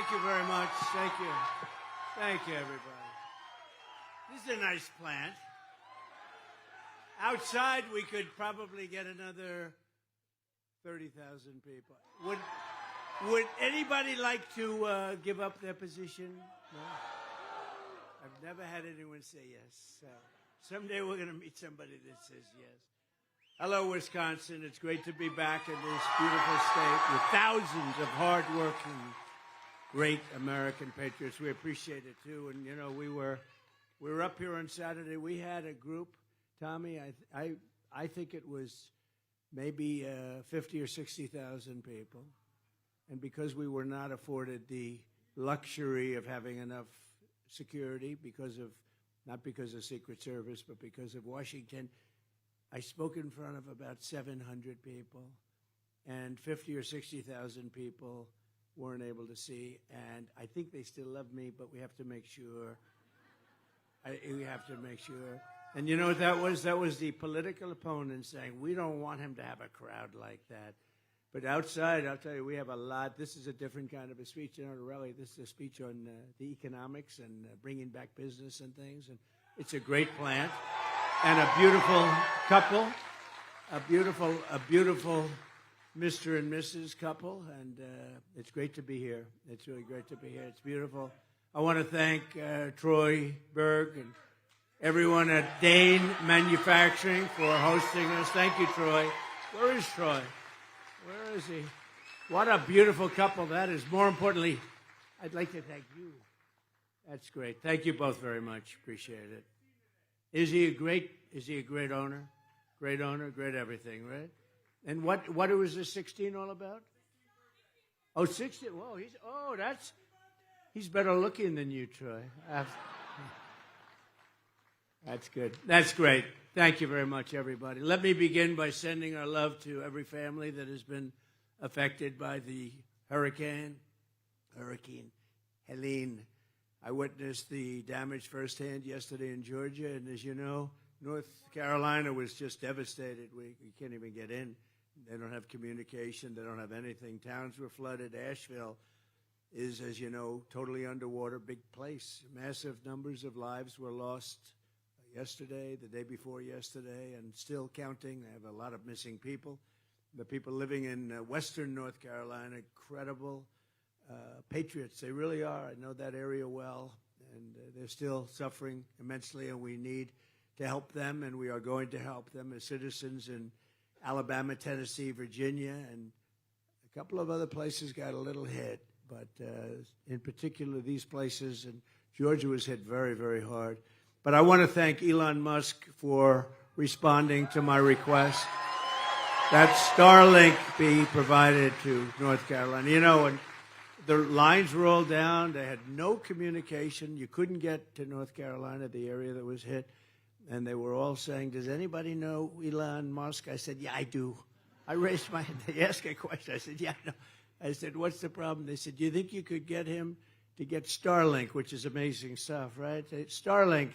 Thank you very much. Thank you. Thank you, everybody. This is a nice plant. Outside, we could probably get another 30,000 people. Would anybody like to give up their position? No? I've never had anyone say yes. So someday we're going to meet somebody that says yes. Hello, Wisconsin. It's great to be back in this beautiful state with thousands of hardworking, great American patriots. We appreciate it, too. And, you know, we were up here on Saturday. We had a group, Tommy, I think it was maybe 50 or 60,000 people. And because we were not afforded the luxury of having enough security not because of Secret Service, but because of Washington, I spoke in front of about 700 people, and 50 or 60,000 people weren't able to see. And I think they still love me, but we have to make sure. We have to make sure. And you know what that was? That was the political opponent saying, we don't want him to have a crowd like that. But outside, I'll tell you, we have a lot. This is a different kind of a speech. You know, really, this is a speech on the economics and bringing back business and things. And it's a great plant. And a beautiful couple, a beautiful Mr. and Mrs. couple, and it's great to be here. It's really great to be here. It's beautiful. I want to thank Troy Berg and everyone at Dane Manufacturing for hosting us. Thank you, Troy. Where is Troy? Where is he? What a beautiful couple that is. More importantly, I'd like to thank you. That's great. Thank you both very much. Appreciate it. Is he a great owner? Great owner, great everything, right? And what was this 16 all about? Oh, 16. Whoa, he's better looking than you, Troy. That's good. That's great. Thank you very much, everybody. Let me begin by sending our love to every family that has been affected by the Hurricane Helene. I witnessed the damage firsthand yesterday in Georgia, and as you know, North Carolina was just devastated. We can't even get in. They don't have communication. They don't have anything. Towns were flooded. Asheville is, as you know, totally underwater, big place. Massive numbers of lives were lost yesterday, the day before yesterday, and still counting. They have a lot of missing people. The people living in western North Carolina, incredible patriots. They really are. I know that area well, and they're still suffering immensely, and we need to help them, and we are going to help them as citizens in Alabama, Tennessee, Virginia, and a couple of other places got a little hit, but in particular these places, and Georgia was hit very, very hard. But I want to thank Elon Musk for responding to my request that Starlink be provided to North Carolina. You know, and the lines were all down. They had no communication. You couldn't get to North Carolina, the area that was hit. And they were all saying, does anybody know Elon Musk? I said, yeah, I do. I raised my hand. They asked a question. I said, yeah, I know. I said, what's the problem? They said, do you think you could get him to get Starlink, which is amazing stuff, right? Starlink.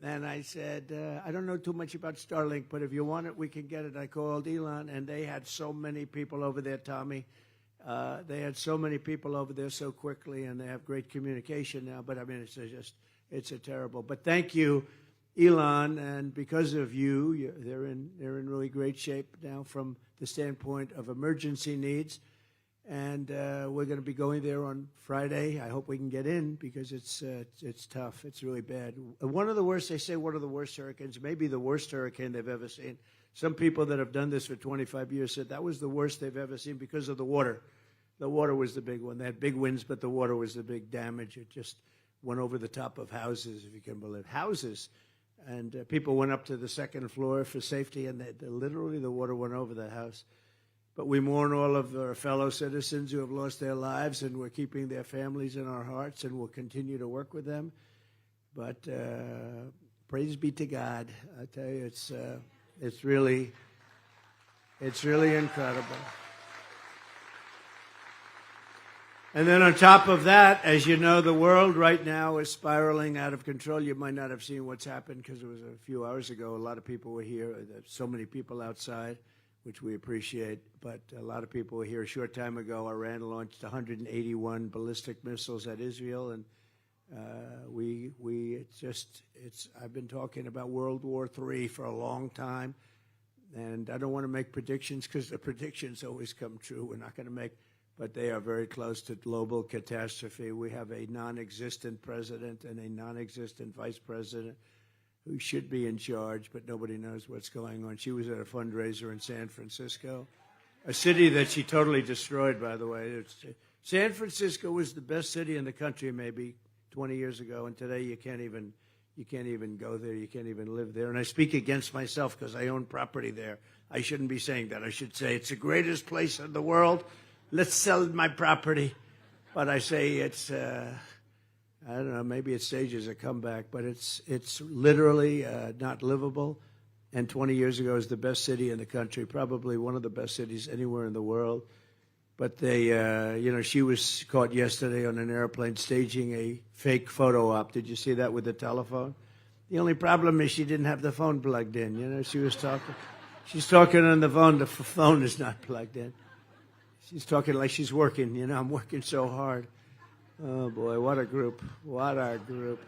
And I said, I don't know too much about Starlink, but if you want it, we can get it. I called Elon, and they had so many people over there, Tommy. They had so many people over there so quickly, and they have great communication now. But, I mean, it's a terrible. But thank you, Elon, and because of you, they're in really great shape now from the standpoint of emergency needs. And we're going to be going there on Friday. I hope we can get in because it's tough. It's really bad. One of the worst hurricanes, maybe the worst hurricane they've ever seen. Some people that have done this for 25 years said that was the worst they've ever seen because of the water. The water was the big one. They had big winds, but the water was the big damage. It just went over the top of houses, if you can believe it. Houses. And people went up to the second floor for safety, and literally the water went over the house. But we mourn all of our fellow citizens who have lost their lives, and we're keeping their families in our hearts, and we'll continue to work with them. But praise be to God. I tell you, it's really incredible. And then on top of that, as you know, the world right now is spiraling out of control. You might not have seen what's happened because it was a few hours ago. A lot of people were here. There's so many people outside. which we appreciate. But a lot of people were here a short time ago. Iran launched 181 ballistic missiles at Israel, and I've been talking about World War III for a long time, and I don't want to make predictions because the predictions always come true. We're not going to make, but they are very close to global catastrophe. We have a non-existent president and a non-existent vice president who should be in charge, but nobody knows what's going on. She was at a fundraiser in San Francisco, a city that she totally destroyed, by the way. San Francisco was the best city in the country maybe 20 years ago, and today you can't even go there. You can't even live there. And I speak against myself because I own property there. I shouldn't be saying that. I should say it's the greatest place in the world. Let's sell my property. But I say it's, I don't know, maybe it stages a comeback, but it's literally not livable. And 20 years ago, it was the best city in the country, probably one of the best cities anywhere in the world. But they, she was caught yesterday on an airplane staging a fake photo op. Did you see that with the telephone? The only problem is she didn't have the phone plugged in. She was talking. She's talking on the phone. The phone is not plugged in. She's talking like she's working. I'm working so hard. Oh, boy, what a group. What a group.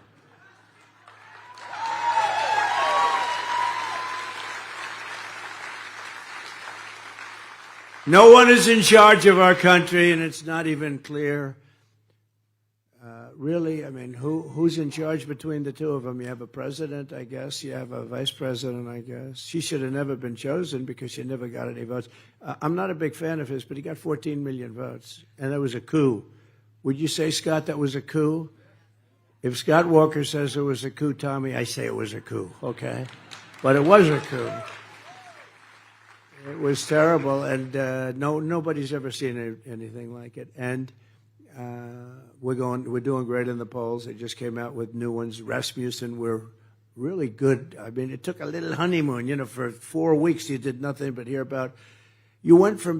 No one is in charge of our country, and it's not even clear. Really, I mean, who's in charge between the two of them? You have a president, I guess. You have a vice president, I guess. She should have never been chosen because she never got any votes. I'm not a big fan of his, but he got 14 million votes, and that was a coup. Would you say, Scott, that was a coup? If Scott Walker says it was a coup, Tommy, I say it was a coup, okay? But it was a coup. It was terrible, and nobody's ever seen anything like it. And we're doing great in the polls. They just came out with new ones. Rasmussen, we're really good. I mean, it took a little honeymoon. For 4 weeks you did nothing but hear about. She went from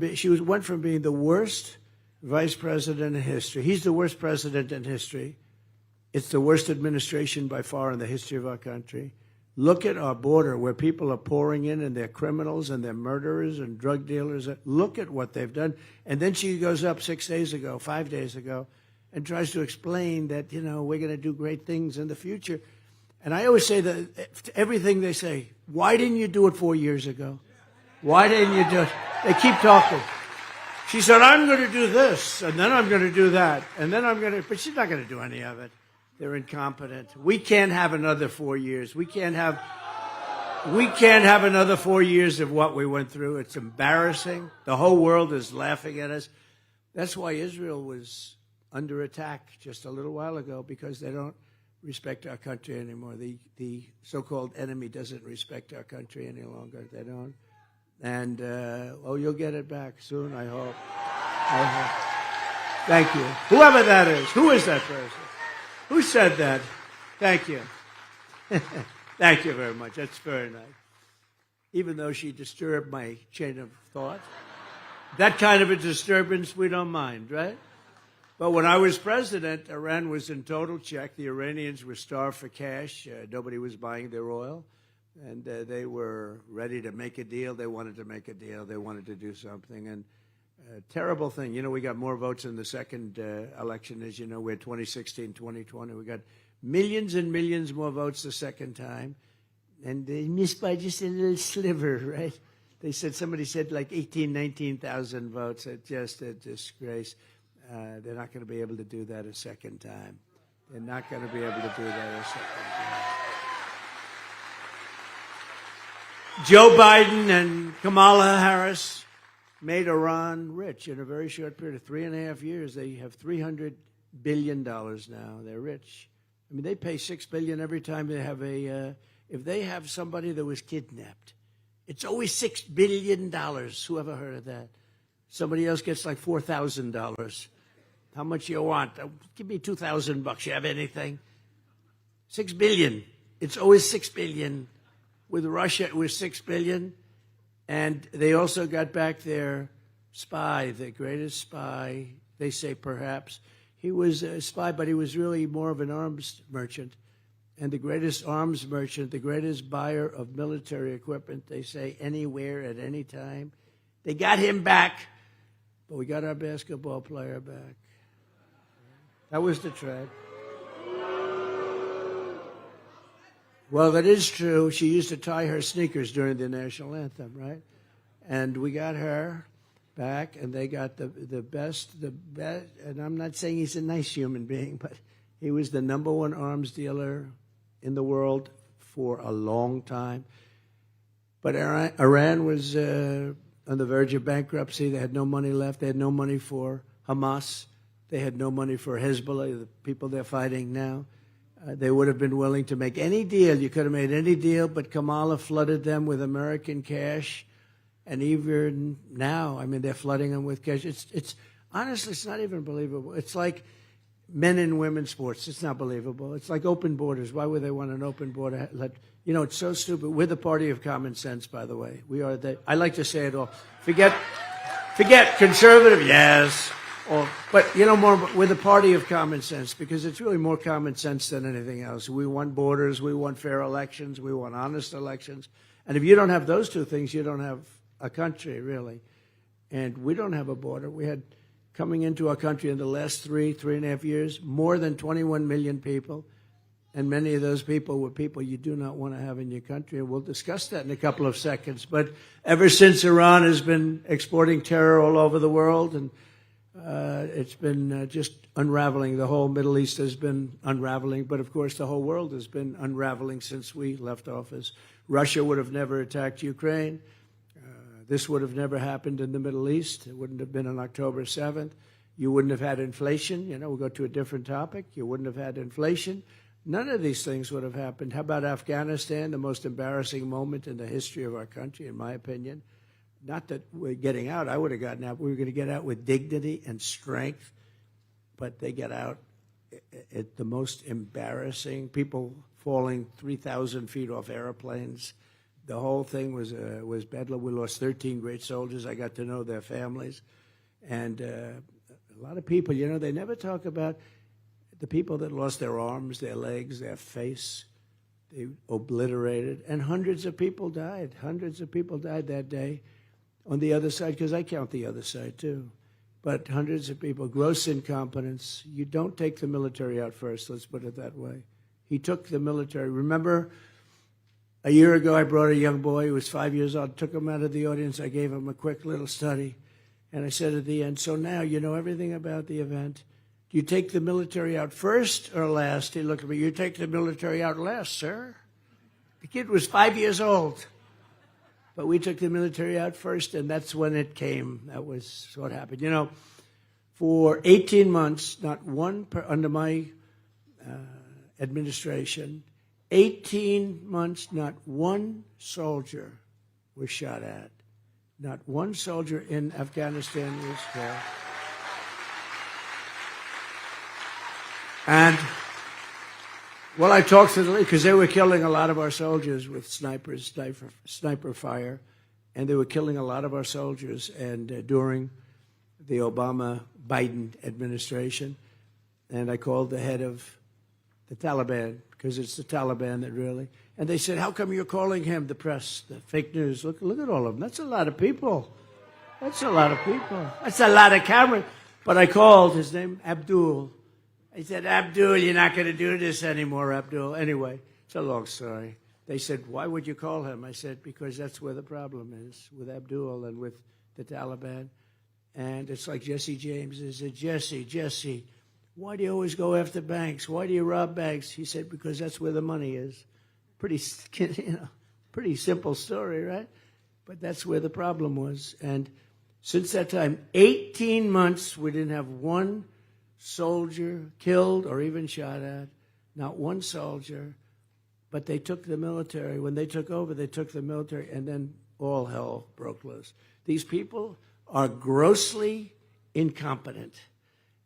being the worst vice president in history. He's the worst president in history. It's the worst administration by far in the history of our country. Look at our border where people are pouring in and they're criminals and they're murderers and drug dealers. Look at what they've done. And then she goes up 5 days ago, and tries to explain that, we're going to do great things in the future. And I always say that everything they say, why didn't you do it 4 years ago? Why didn't you do it? They keep talking. She said, I'm going to do this, and then I'm going to do that, and then I'm going to, but she's not going to do any of it. They're incompetent. We can't have another 4 years. We can't have another 4 years of what we went through. It's embarrassing. The whole world is laughing at us. That's why Israel was under attack just a little while ago, because they don't respect our country anymore. The so-called enemy doesn't respect our country any longer. They don't. And, you'll get it back soon, I hope. Thank you. Whoever that is. Who is that person? Who said that? Thank you. Thank you very much. That's very nice. Even though she disturbed my chain of thought. That kind of a disturbance we don't mind, right? But when I was president, Iran was in total check. The Iranians were starved for cash. Nobody was buying their oil. And they were ready to make a deal. They wanted to make a deal. They wanted to do something. And terrible thing. We got more votes in the second election. As you know, we had 2016, 2020. We got millions and millions more votes the second time. And they missed by just a little sliver, right? Somebody said like 19,000 votes. It's just a disgrace. They're not going to be able to do that a second time. They're not going to be able to do that a second time. Joe Biden and Kamala Harris made Iran rich in a very short period of 3.5 years. They have $300 billion now. They're rich. I mean, they pay $6 billion every time they have if they have somebody that was kidnapped. It's always $6 billion. Who ever heard of that? Somebody else gets like $4,000. How much you want? Give me $2,000. You have anything? $6 billion. It's always $6 billion. With Russia, it was $6 billion. And they also got back their spy, the greatest spy, they say perhaps. He was a spy, but he was really more of an arms merchant. And the greatest arms merchant, the greatest buyer of military equipment, they say, anywhere at any time, They got him back, but we got our basketball player back. That was the trend. Well, that is true. She used to tie her sneakers during the national anthem, right? And we got her back, and they got the best. And I'm not saying he's a nice human being, but he was the #1 arms dealer in the world for a long time. But Iran was on the verge of bankruptcy. They had no money left. They had no money for Hamas. They had no money for Hezbollah, the people they're fighting now. They would have been willing to make any deal. You could have made any deal, but Kamala flooded them with American cash. And even now, I mean, they're flooding them with cash. It's honestly, it's not even believable. It's like men and women sports. It's not believable. It's like open borders. Why would they want an open border? It's so stupid. We're the party of common sense, by the way. We are I like to say it all. Forget conservative, yes. But, we're the party of common sense because it's really more common sense than anything else. We want borders. We want fair elections. We want honest elections. And if you don't have those two things, you don't have a country, really. And we don't have a border. We had, coming into our country in the last 3.5 years, more than 21 million people. And many of those people were people you do not want to have in your country. And we'll discuss that in a couple of seconds. But ever since Iran has been exporting terror all over the world, and it's been just unraveling. The whole Middle East has been unraveling. But, of course, the whole world has been unraveling since we left office. Russia would have never attacked Ukraine. This would have never happened in the Middle East. It wouldn't have been on October 7th. You wouldn't have had inflation. We'll go to a different topic. You wouldn't have had inflation. None of these things would have happened. How about Afghanistan, the most embarrassing moment in the history of our country, in my opinion? Not that we're getting out. I would have gotten out. We were going to get out with dignity and strength, but they get out at the most embarrassing. People falling 3,000 feet off airplanes. The whole thing was bedlam. We lost 13 great soldiers. I got to know their families. And a lot of people, they never talk about the people that lost their arms, their legs, their face. They obliterated. And hundreds of people died. Hundreds of people died that day on the other side, because I count the other side too. But hundreds of people, gross incompetence. You don't take the military out first, let's put it that way. He took the military. Remember, a year ago, I brought a young boy who was 5 years old, took him out of the audience. I gave him a quick little study. And I said at the end, so now you know everything about the event. Do you take the military out first or last? He looked at me, you take the military out last, sir. The kid was 5 years old. But we took the military out first, and that's when it came. That was what happened. For 18 months, not one, under my administration, 18 months, not one soldier was shot at. Not one soldier in Afghanistan was killed. And, well, I talked to the league because they were killing a lot of our soldiers with sniper fire, and they were killing a lot of our soldiers. And during the Obama-Biden administration, and I called the head of the Taliban, because it's the Taliban that really, and they said, how come you're calling him? The press, the fake news, look at all of them. That's a lot of people. That's a lot of people. That's a lot of cameras. But I called his name, Abdul. I said, Abdul, you're not going to do this anymore, Abdul. Anyway, it's a long story. They said, why would you call him? I said, because that's where the problem is, with Abdul and with the Taliban. And it's like Jesse James. He said, Jesse, why do you always go after banks? Why do you rob banks? He said, because that's where the money is. Pretty simple story, right? But that's where the problem was. And since that time, 18 months, we didn't have one soldier killed or even shot at, not one soldier. But they took the military. When they took over, they took the military, and then all hell broke loose. These people are grossly incompetent.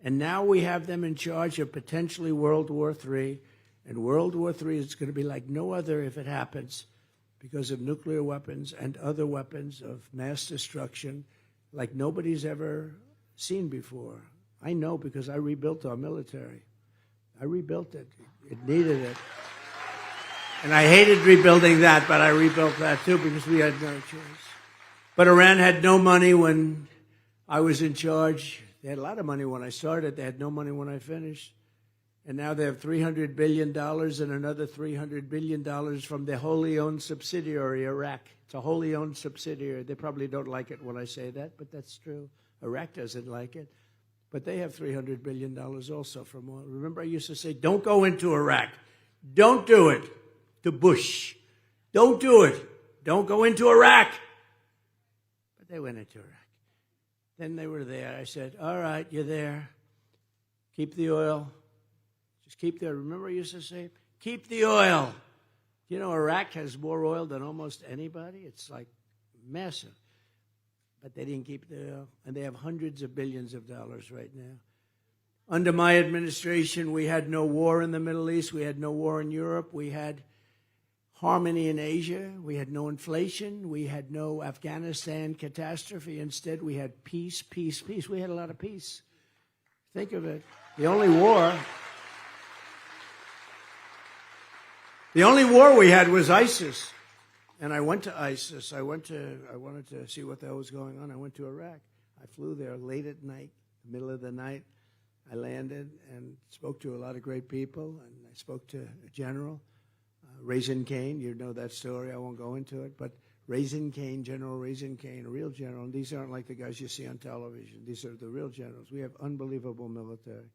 And now we have them in charge of potentially World War III. And World War III is going to be like no other if it happens, because of nuclear weapons and other weapons of mass destruction like nobody's ever seen before. I know because I rebuilt our military. I rebuilt it. It needed it. And I hated rebuilding that, but I rebuilt that too because we had no choice. But Iran had no money when I was in charge. They had a lot of money when I started. They had no money when I finished. And now they have $300 billion and another $300 billion from their wholly owned subsidiary, Iraq. It's a wholly owned subsidiary. They probably don't like it when I say that, but that's true. Iraq doesn't like it. But they have $300 billion also from oil. Remember, I used to say, don't go into Iraq. Don't do it. To Bush. Don't do it. Don't go into Iraq. But they went into Iraq. Then they were there. I said, all right, you're there. Keep the oil. Just keep the oil. Remember I used to say, keep the oil. You know, Iraq has more oil than almost anybody. It's like massive. But they didn't keep the oil. And they have hundreds of billions of dollars right now. Under my administration, we had no war in the Middle East. We had no war in Europe. We had harmony in Asia. We had no inflation. We had no Afghanistan catastrophe. Instead, we had peace, peace, peace. We had a lot of peace. Think of it. The only war we had was ISIS. And I went to ISIS. I wanted to see what the hell was going on. I went to Iraq. I flew there late at night, middle of the night. I landed and spoke to a lot of great people. And I spoke to a general, Raisin Cain. You know that story. I won't go into it. But Raisin Cain, General Raisin Cain, a real general. And these aren't like the guys you see on television. These are the real generals. We have unbelievable military.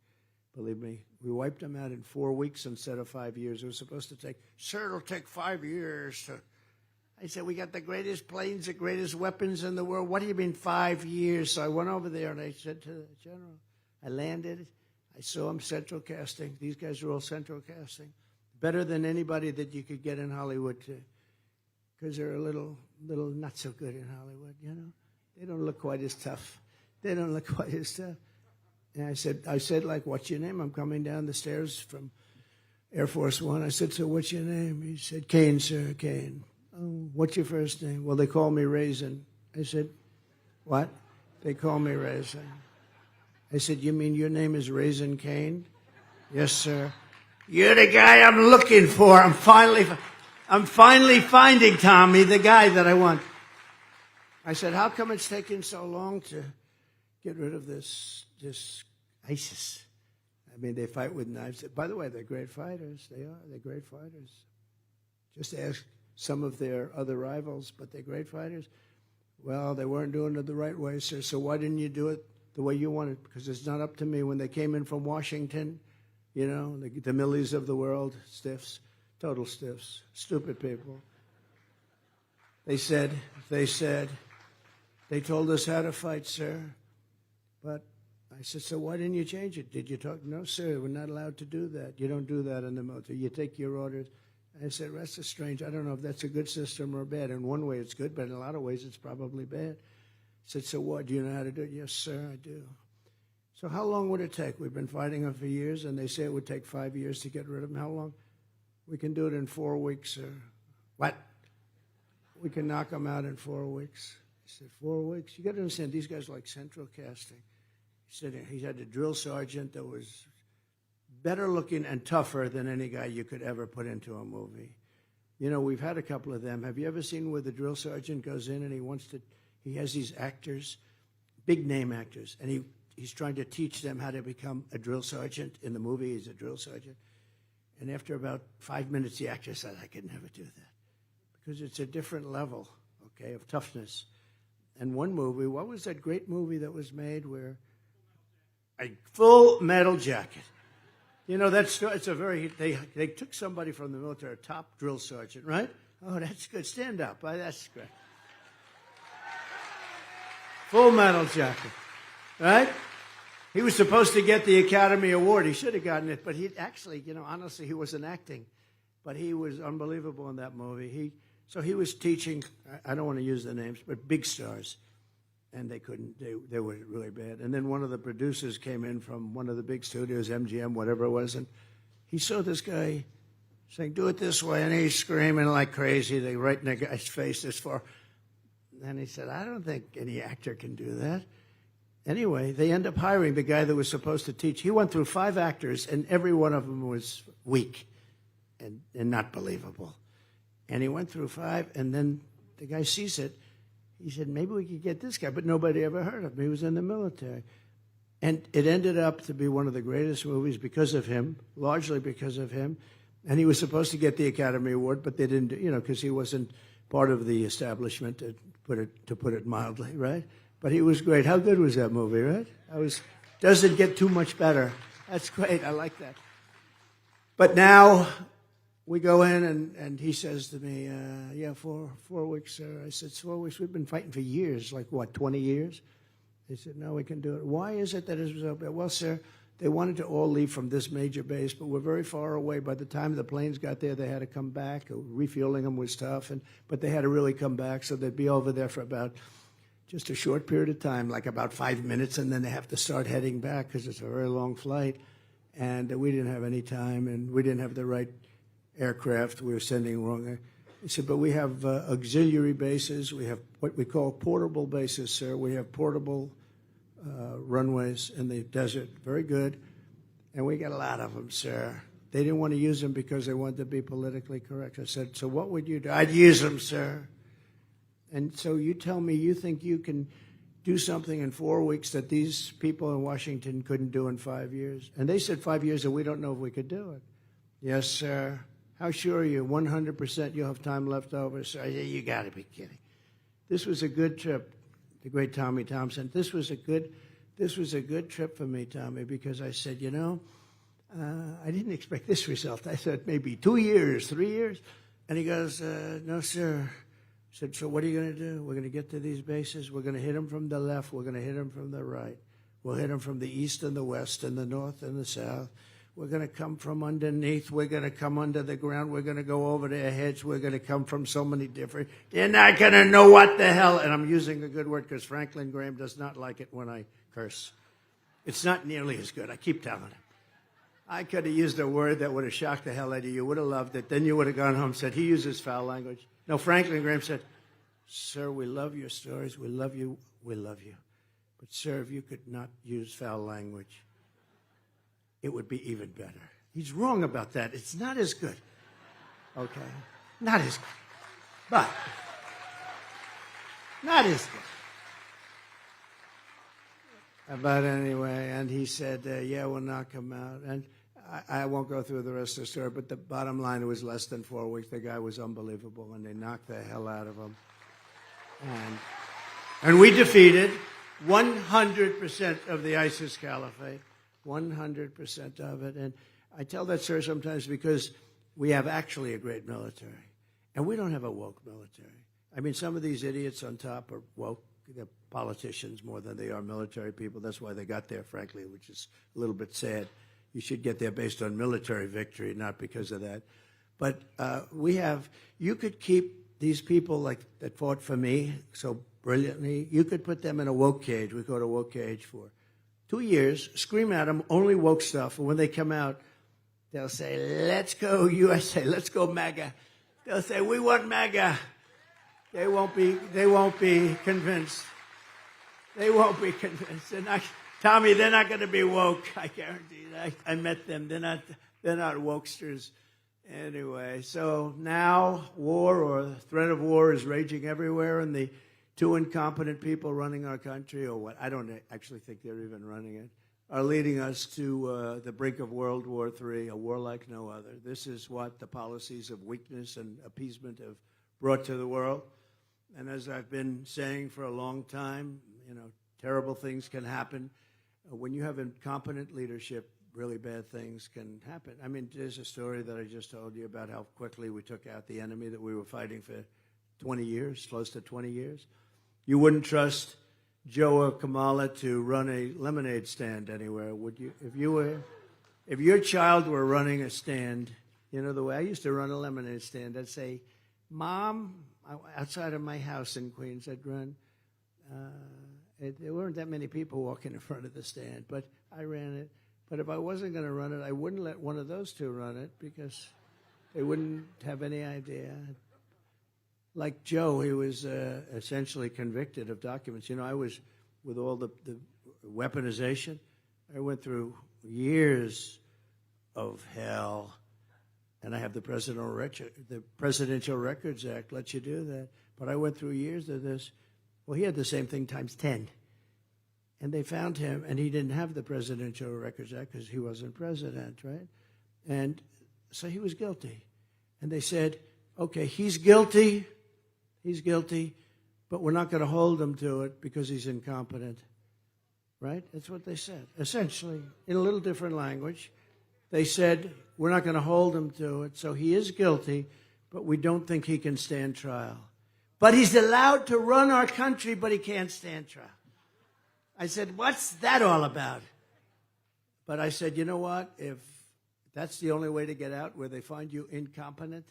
Believe me, we wiped them out in 4 weeks instead of 5 years. It was supposed to take, sir, it'll take 5 years. I said, we got the greatest planes, the greatest weapons in the world. What do you mean 5 years? So I went over there and I said to the general, I landed. I saw him central casting. These guys are all central casting. Better than anybody that you could get in Hollywood because they're a little not so good in Hollywood, you know. They don't look quite as tough. They don't look quite as tough. And I said, like, what's your name? I'm coming down the stairs from Air Force One. I said, so what's your name? He said, Cain, sir, Cain. Oh, what's your first name? Well, they call me Raisin. I said, what? They call me Raisin. I said, you mean your name is Raisin Cain? Yes, sir. You're the guy I'm looking for. I'm finally finding, Tommy, the guy that I want. I said, how come it's taking so long to get rid of this ISIS? I mean, they fight with knives. By the way, they're great fighters. They are. They're great fighters. Just ask some of their other rivals, but they're great fighters. Well, they weren't doing it the right way, sir, so why didn't you do it the way you wanted? Because it's not up to me. When they came in from Washington, you know, the Millies of the world, stiffs, total stiffs, stupid people. They told us how to fight, sir. But I said, so why didn't you change it? Did you talk? No, sir, we're not allowed to do that. You don't do that in the military. You take your orders. I said, that's a strange. I don't know if that's a good system or bad. In one way, it's good, but in a lot of ways, it's probably bad. I said, so what? Do you know how to do it? Yes, sir, I do. So how long would it take? We've been fighting them for years, and they say it would take 5 years to get rid of them. How long? We can do it in 4 weeks, sir. What? We can knock them out in 4 weeks. I said, 4 weeks? You got to understand, these guys like central casting. He said he had a drill sergeant that was better looking and tougher than any guy you could ever put into a movie. You know, we've had a couple of them. Have you ever seen where the drill sergeant goes in and he has these actors, big name actors, and he's trying to teach them how to become a drill sergeant. In the movie, he's a drill sergeant. And after about 5 minutes, the actor said, I could never do that. Because it's a different level, okay, of toughness. And one movie, what was that great movie that was made where a Full Metal Jacket? You know, it's a very, they took somebody from the military, a top drill sergeant, right? Oh, that's good. Stand up. That's great. Full Metal Jacket, right? He was supposed to get the Academy Award. He should have gotten it, but he actually, you know, honestly, he wasn't acting. But he was unbelievable in that movie. So he was teaching, I don't want to use the names, but big stars. And they couldn't, they were really bad. And then one of the producers came in from one of the big studios, MGM, whatever it was, and he saw this guy saying, do it this way, and he's screaming like crazy. They right in the guy's face this far. And he said, I don't think any actor can do that. Anyway, they end up hiring the guy that was supposed to teach. He went through 5 actors, and every one of them was weak and not believable. And he went through 5, and then the guy sees it. he said, maybe we could get this guy, but nobody ever heard of him. He was in the military. And it ended up to be one of the greatest movies because of him, largely because of him. And he was supposed to get the Academy Award, but they didn't, because he wasn't part of the establishment, to put it mildly, right? But he was great. How good was that movie, right? Doesn't get too much better. That's great. I like that. But now we go in, and he says to me, 4 weeks, sir. I said, 4 weeks? We've been fighting for years, 20 years? They said, no, we can do it. Why is it that it was so bad? Well, sir, they wanted to all leave from this major base, but we're very far away. By the time the planes got there, they had to come back. Refueling them was tough, but they had to really come back, so they'd be over there for about just a short period of time, like about 5 minutes, and then they have to start heading back because it's a very long flight. And we didn't have any time, and we didn't have the right aircraft. We were sending wrong. He said, but we have auxiliary bases. We have what we call portable bases, sir. We have portable runways in the desert. Very good. And we got a lot of them, sir. They didn't want to use them because they wanted to be politically correct. I said, so what would you do? I'd use them, sir. And so you tell me you think you can do something in 4 weeks that these people in Washington couldn't do in 5 years? And they said 5 years, and we don't know if we could do it. Yes, sir. How sure are you? 100% you'll have time left over, sir. I said, you got to be kidding. This was a good trip. The great Tommy Thompson. This was a good trip for me, Tommy, because I said, I didn't expect this result. I said maybe 2 years, 3 years. And he goes, no, sir. I said, so what are you going to do? We're going to get to these bases. We're going to hit them from the left. We're going to hit them from the right. We'll hit them from the east and the west and the north and the south. We're going to come from underneath. We're going to come under the ground. We're going to go over their heads. We're going to come from so many different. They're not going to know what the hell. And I'm using a good word because Franklin Graham does not like it when I curse. It's not nearly as good. I keep telling him. I could have used a word that would have shocked the hell out of you. You would have loved it. Then you would have gone home and said, he uses foul language. No, Franklin Graham said, sir, we love your stories. We love you. We love you. But, sir, if you could not use foul language, it would be even better. He's wrong about that. It's not as good. Okay? Not as good. But, not as good. But anyway, and he said, we'll knock him out. And I won't go through the rest of the story, but the bottom line, it was less than 4 weeks. The guy was unbelievable, and they knocked the hell out of him. And we defeated 100% of the ISIS caliphate. 100% of it. And I tell that, sir, sometimes because we have actually a great military. And we don't have a woke military. I mean, some of these idiots on top are woke. They're politicians more than they are military people. That's why they got there, frankly, which is a little bit sad. You should get there based on military victory, not because of that. But you could keep these people like that fought for me so brilliantly. You could put them in a woke cage. We go to woke cage for 2 years, scream at them, only woke stuff. And when they come out, they'll say, let's go USA, let's go MAGA. They'll say, we want MAGA. They won't be convinced. They won't be convinced. Tommy, they're not going to be woke. I guarantee that. I met them. They're not wokesters. Anyway, so now war or threat of war is raging everywhere, and the two incompetent people running our country, or what, I don't actually think they're even running it, are leading us to the brink of World War III, a war like no other. This is what the policies of weakness and appeasement have brought to the world. And as I've been saying for a long time, terrible things can happen. When you have incompetent leadership, really bad things can happen. I mean, there's a story that I just told you about how quickly we took out the enemy that we were fighting for 20 years, close to 20 years. You wouldn't trust Joe or Kamala to run a lemonade stand anywhere, would you? If your child were running a stand, the way I used to run a lemonade stand, I'd say, Mom, outside of my house in Queens, I'd run. There weren't that many people walking in front of the stand, but I ran it. But if I wasn't going to run it, I wouldn't let one of those two run it because they wouldn't have any idea. Like Joe, he was essentially convicted of documents. I was, with all the weaponization, I went through years of hell. And I have the Presidential Records Act lets you do that. But I went through years of this. Well, he had the same thing times 10. And they found him, and he didn't have the Presidential Records Act because he wasn't president, right? And so he was guilty. And they said, okay, he's guilty, but we're not going to hold him to it because he's incompetent, right? That's what they said. Essentially, in a little different language, they said, we're not going to hold him to it, so he is guilty, but we don't think he can stand trial. But he's allowed to run our country, but he can't stand trial. I said, what's that all about? But I said, you know what? If that's the only way to get out, where they find you incompetent,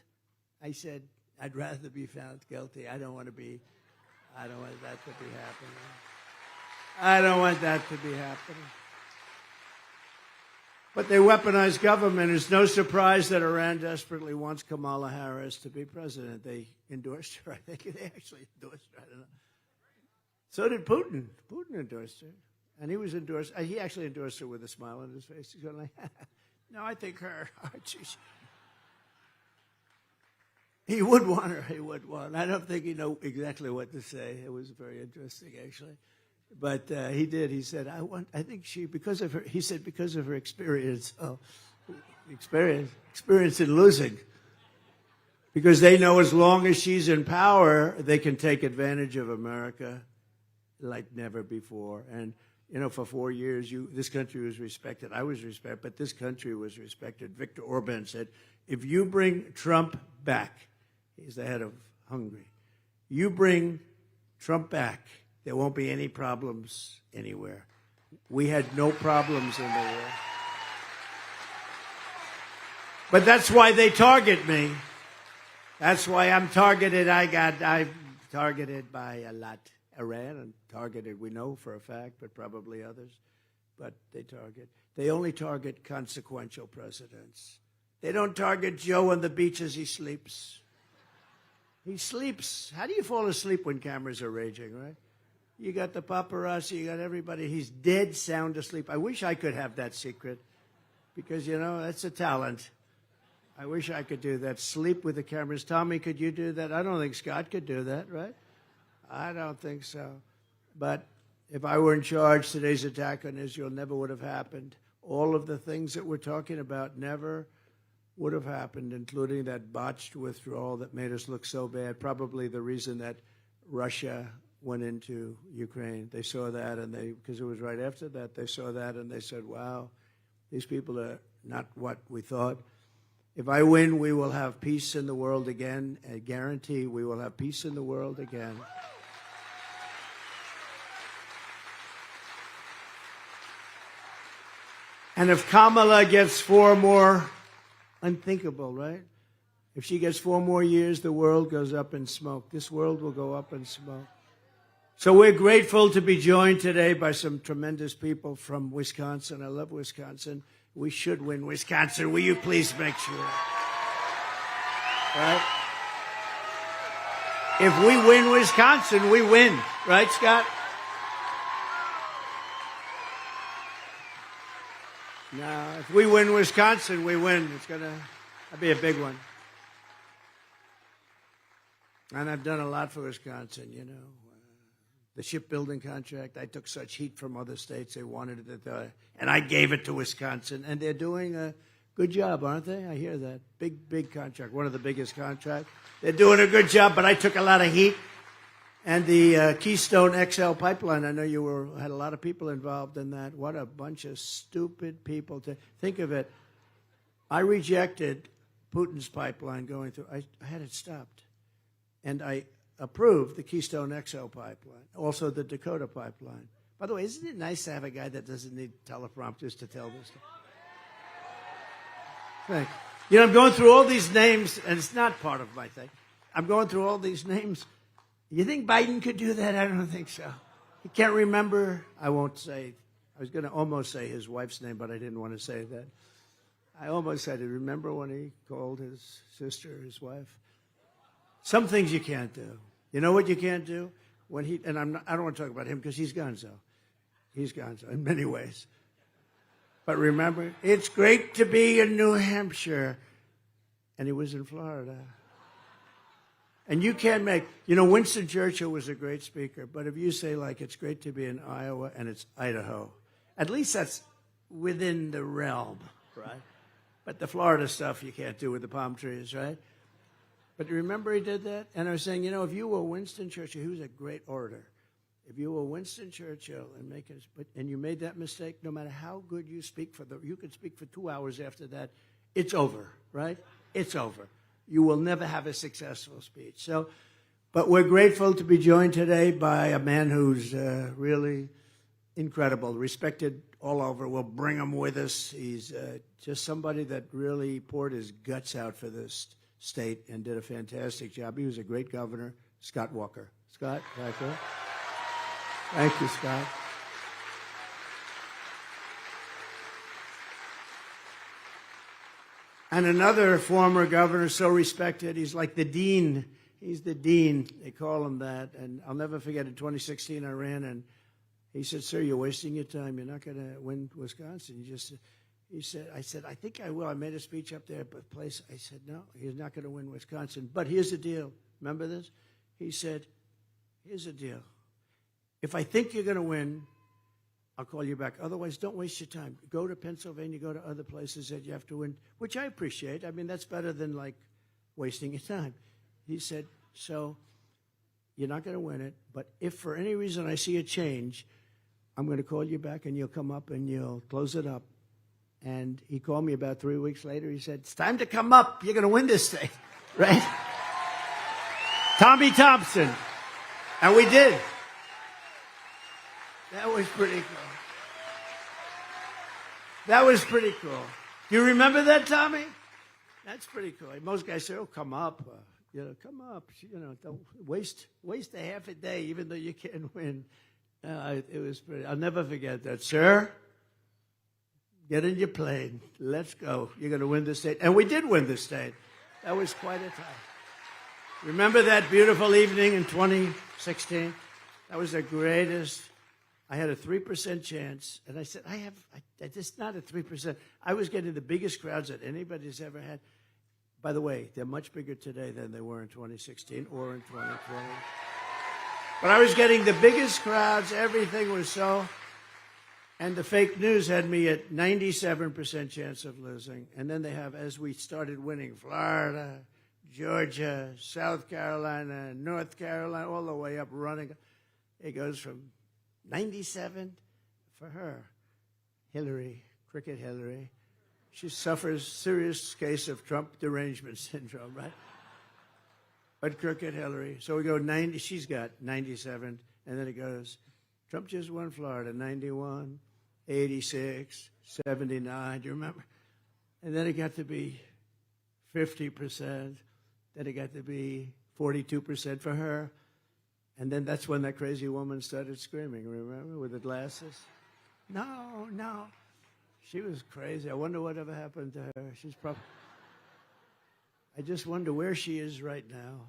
I said, I'd rather be found guilty. I don't want that to be happening. I don't want that to be happening. But they weaponize government. It's no surprise that Iran desperately wants Kamala Harris to be president. They endorsed her. I think they actually endorsed her. I don't know. So did Putin. Putin endorsed her. And he was endorsed. He actually endorsed her with a smile on his face. He's going like, no, I think her. He would want her. He would want. I don't think he knew exactly what to say. It was very interesting, actually. But he did. He said, I think she, because of her, he said, because of her experience. Oh, experience in losing. Because they know as long as she's in power, they can take advantage of America like never before. And, you know, for 4 years, this country was respected. I was respected, but this country was respected. Viktor Orban said, if you bring Trump back, he's the head of Hungary, you bring Trump back, there won't be any problems anywhere. We had no problems in the world. But that's why they target me. That's why I'm targeted. I'm targeted by a lot. Iran and targeted, we know for a fact, but probably others. But they only target consequential presidents. They don't target Joe on the beach as he sleeps. He sleeps. How do you fall asleep when cameras are raging, right? You got the paparazzi, you got everybody. He's dead sound asleep. I wish I could have that secret because, you know, that's a talent. I wish I could do that. Sleep with the cameras. Tommy, could you do that? I don't think Scott could do that, right? I don't think so. But if I were in charge, today's attack on Israel never would have happened. All of the things that we're talking about never would have happened, including that botched withdrawal that made us look so bad. Probably the reason that Russia went into Ukraine. They saw that, and because it was right after that, they saw that, and they said, wow, these people are not what we thought. If I win, we will have peace in the world again. I guarantee we will have peace in the world again. And if Kamala gets 4 more, unthinkable, right? If she gets 4 more years, the world goes up in smoke. This world will go up in smoke. So we're grateful to be joined today by some tremendous people from Wisconsin. I love Wisconsin. We should win Wisconsin. Will you please make sure? Right? If we win Wisconsin, we win. Right, Scott? No, if we win Wisconsin, we win. That'll be a big one. And I've done a lot for Wisconsin, you know. The shipbuilding contract, I took such heat from other states. They wanted it, and I gave it to Wisconsin. And they're doing a good job, aren't they? I hear that. Big contract, one of the biggest contracts. They're doing a good job, but I took a lot of heat. And the Keystone XL pipeline, I know you had a lot of people involved in that. What a bunch of stupid people. To think of it, I rejected Putin's pipeline going through. I had it stopped. And I approved the Keystone XL pipeline, also the Dakota pipeline. By the way, isn't it nice to have a guy that doesn't need teleprompters to tell this stuff? Thank you. You know, I'm going through all these names, and it's not part of my thing. I'm going through all these names. You think Biden could do that? I don't think so. He can't remember. I won't say. I was going to almost say his wife's name, but I didn't want to say that. I almost said it. Remember when he called his sister his wife? Some things you can't do. You know what you can't do? I don't want to talk about him because he's gonzo. He's gonzo in many ways. But remember, it's great to be in New Hampshire. And he was in Florida. And you can't make, Winston Churchill was a great speaker, but if you say, like, it's great to be in Iowa and it's Idaho, at least that's within the realm, right? But the Florida stuff you can't do with the palm trees, right? But remember he did that? And I was saying, if you were Winston Churchill, he was a great orator. If you were Winston Churchill and you made that mistake, no matter how good you speak you could speak for 2 hours after that, it's over, right? It's over. You will never have a successful speech. So, but we're grateful to be joined today by a man who's really incredible, respected all over. We'll bring him with us. He's just somebody that really poured his guts out for this state and did a fantastic job. He was a great governor, Scott Walker. Scott, back there. Thank you, Scott. And another former governor, so respected, he's like the dean. He's the dean. They call him that. And I'll never forget, in 2016, I ran, and he said, "Sir, you're wasting your time. You're not going to win Wisconsin." I said, "I think I will." I made a speech up there at the place. I said, "No, he's not going to win Wisconsin. But here's the deal." Remember this? He said, "Here's the deal. If I think you're going to win, I'll call you back. Otherwise, don't waste your time. Go to Pennsylvania, go to other places that you have to win," which I appreciate. I mean, that's better than, like, wasting your time. He said, "So you're not going to win it, but if for any reason I see a change, I'm going to call you back and you'll come up and you'll close it up." And he called me about 3 weeks later. He said, "It's time to come up. You're going to win this thing," right? Tommy Thompson. And we did. That was pretty cool. That was pretty cool. Do you remember that, Tommy? That's pretty cool. Most guys say, "Oh, come up. Come up. Don't waste a half a day, even though you can't win." It was pretty. I'll never forget that. "Sir, get in your plane. Let's go. You're going to win the state." And we did win the state. That was quite a time. Remember that beautiful evening in 2016? That was the greatest. I had a 3% chance, and I said, it's not a 3%. I was getting the biggest crowds that anybody's ever had. By the way, they're much bigger today than they were in 2016 or in 2020. But I was getting the biggest crowds. Everything was so. And the fake news had me at 97% chance of losing. And then they have, as we started winning, Florida, Georgia, South Carolina, North Carolina, all the way up running. It goes from 97 for her. Hillary, Cricket Hillary. She suffers serious case of Trump derangement syndrome, right? But Cricket Hillary. So we go 90. She's got 97. And then it goes, Trump just won Florida, 91, 86, 79. Do you remember? And then it got to be 50%. Then it got to be 42% for her. And then that's when that crazy woman started screaming, remember, with the glasses? No. She was crazy. I wonder whatever happened to her. She's probably... I just wonder where she is right now.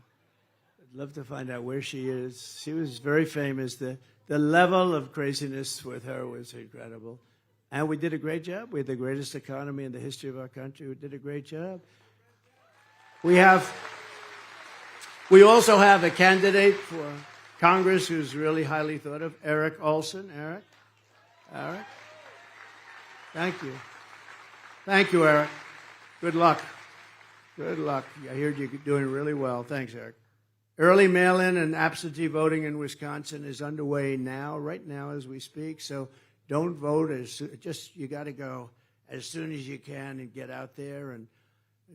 I'd love to find out where she is. She was very famous. The level of craziness with her was incredible. And we did a great job. We had the greatest economy in the history of our country. We did a great job. We also have a candidate for Congress who's really highly thought of, Eric Olson. Eric? Thank you. Thank you, Eric. Good luck. Good luck. I heard you're doing really well. Thanks, Eric. Early mail-in and absentee voting in Wisconsin is underway now, right now as we speak. So don't vote. You got to go as soon as you can and get out there and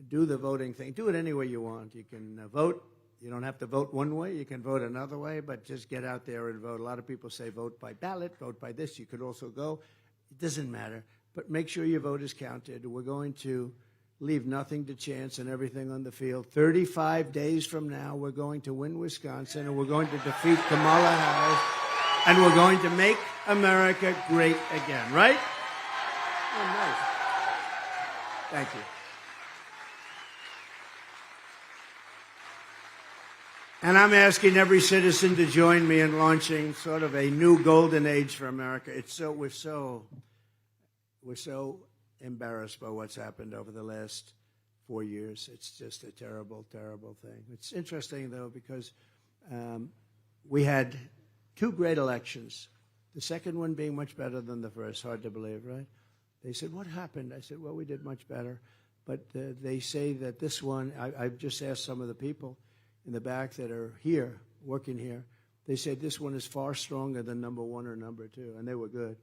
do the voting thing. Do it any way you want. You can vote. You don't have to vote one way. You can vote another way, but just get out there and vote. A lot of people say vote by ballot, vote by this. You could also go. It doesn't matter. But make sure your vote is counted. We're going to leave nothing to chance and everything on the field. 35 days from now, we're going to win Wisconsin, and we're going to defeat Kamala Harris, and we're going to make America great again, right? Oh, nice. Thank you. And I'm asking every citizen to join me in launching sort of a new golden age for America. We're so embarrassed by what's happened over the last 4 years. It's just a terrible, terrible thing. It's interesting, though, because we had 2 great elections, the second one being much better than the first. Hard to believe, right? They said, what happened? I said, well, we did much better. But they say that this one, I've just asked some of the people in the back that are here, working here, they said this one is far stronger than number 1 or number 2, and they were good.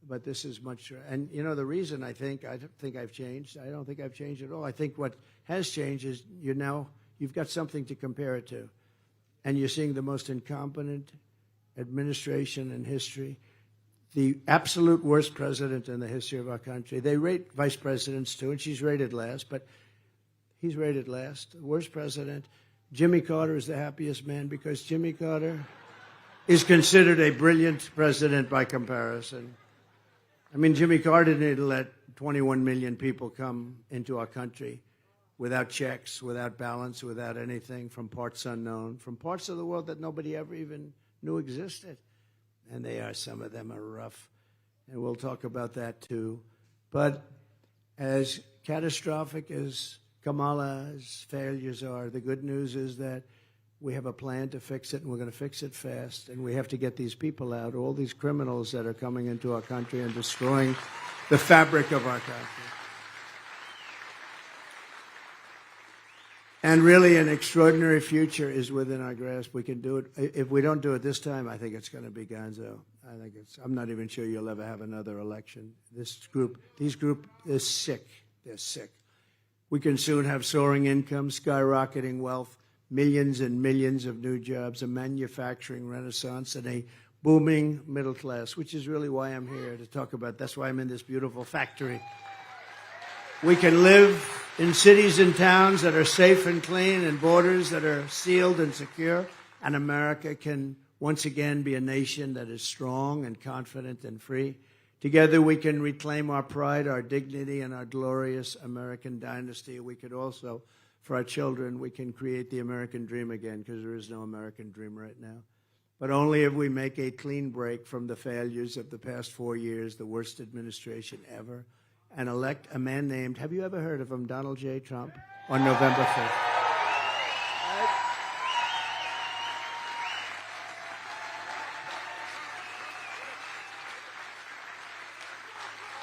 But this is much, and you know, the reason I don't think I've changed. I don't think I've changed at all. I think what has changed is you've got something to compare it to. And you're seeing the most incompetent administration in history, the absolute worst president in the history of our country. They rate vice presidents too, and she's rated last, but he's rated last. The worst president. Jimmy Carter is the happiest man because Jimmy Carter is considered a brilliant president by comparison. I mean, Jimmy Carter didn't let 21 million people come into our country without checks, without balance, without anything, from parts unknown, from parts of the world that nobody ever even knew existed. And some of them are rough. And we'll talk about that too. But as catastrophic as Kamala's failures are, the good news is that we have a plan to fix it, and we're going to fix it fast. And we have to get these people out, all these criminals that are coming into our country and destroying the fabric of our country. And really, an extraordinary future is within our grasp. We can do it. If we don't do it this time, I think it's going to be gonzo. I'm not even sure you'll ever have another election. These group is sick. They're sick. We can soon have soaring incomes, skyrocketing wealth, millions and millions of new jobs, a manufacturing renaissance, and a booming middle class, which is really why I'm here to talk about. That's why I'm in this beautiful factory. We can live in cities and towns that are safe and clean and borders that are sealed and secure, and America can once again be a nation that is strong and confident and free. Together we can reclaim our pride, our dignity, and our glorious American dynasty. We could also, for our children, we can create the American dream again, because there is no American dream right now. But only if we make a clean break from the failures of the past 4 years, the worst administration ever, and elect a man named, have you ever heard of him, Donald J. Trump, on November 5th.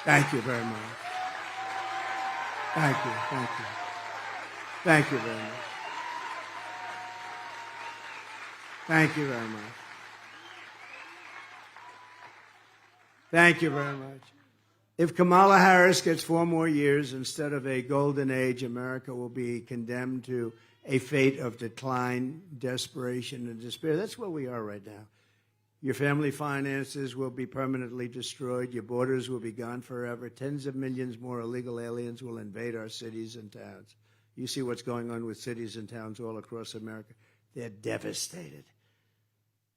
Thank you very much. Thank you. Thank you very much. Thank you very much. Thank you very much. If Kamala Harris gets 4 more years instead of a golden age, America will be condemned to a fate of decline, desperation, and despair. That's where we are right now. Your family finances will be permanently destroyed. Your borders will be gone forever. Tens of millions more illegal aliens will invade our cities and towns. You see what's going on with cities and towns all across America. They're devastated.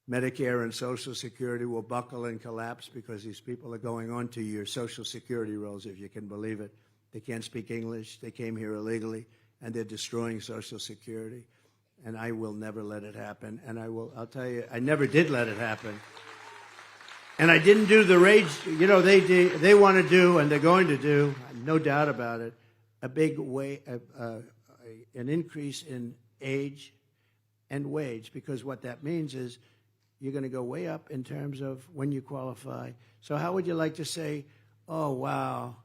Medicare and Social Security will buckle and collapse because these people are going on to your Social Security rolls, if you can believe it. They can't speak English. They came here illegally, and they're destroying Social Security. And I will never let it happen. And I'll tell you, I never did let it happen. And I didn't do the rage. You know, they want to do, and they're going to do, no doubt about it, a big an increase in age and wage, because what that means is you're going to go way up in terms of when you qualify. So how would you like to say, oh, wow,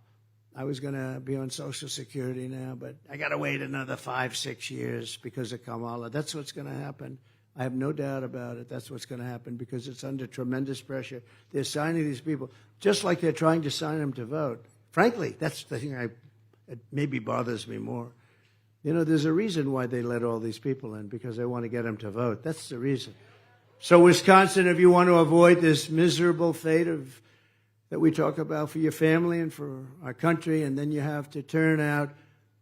I was going to be on Social Security now, but I got to wait another 5-6 years because of Kamala. That's what's going to happen. I have no doubt about it. That's what's going to happen because it's under tremendous pressure. They're signing these people just like they're trying to sign them to vote. Frankly, that's the thing it maybe bothers me more. You know, there's a reason why they let all these people in, because they want to get them to vote. That's the reason. So Wisconsin, if you want to avoid this miserable fate that we talk about for your family and for our country, and then you have to turn out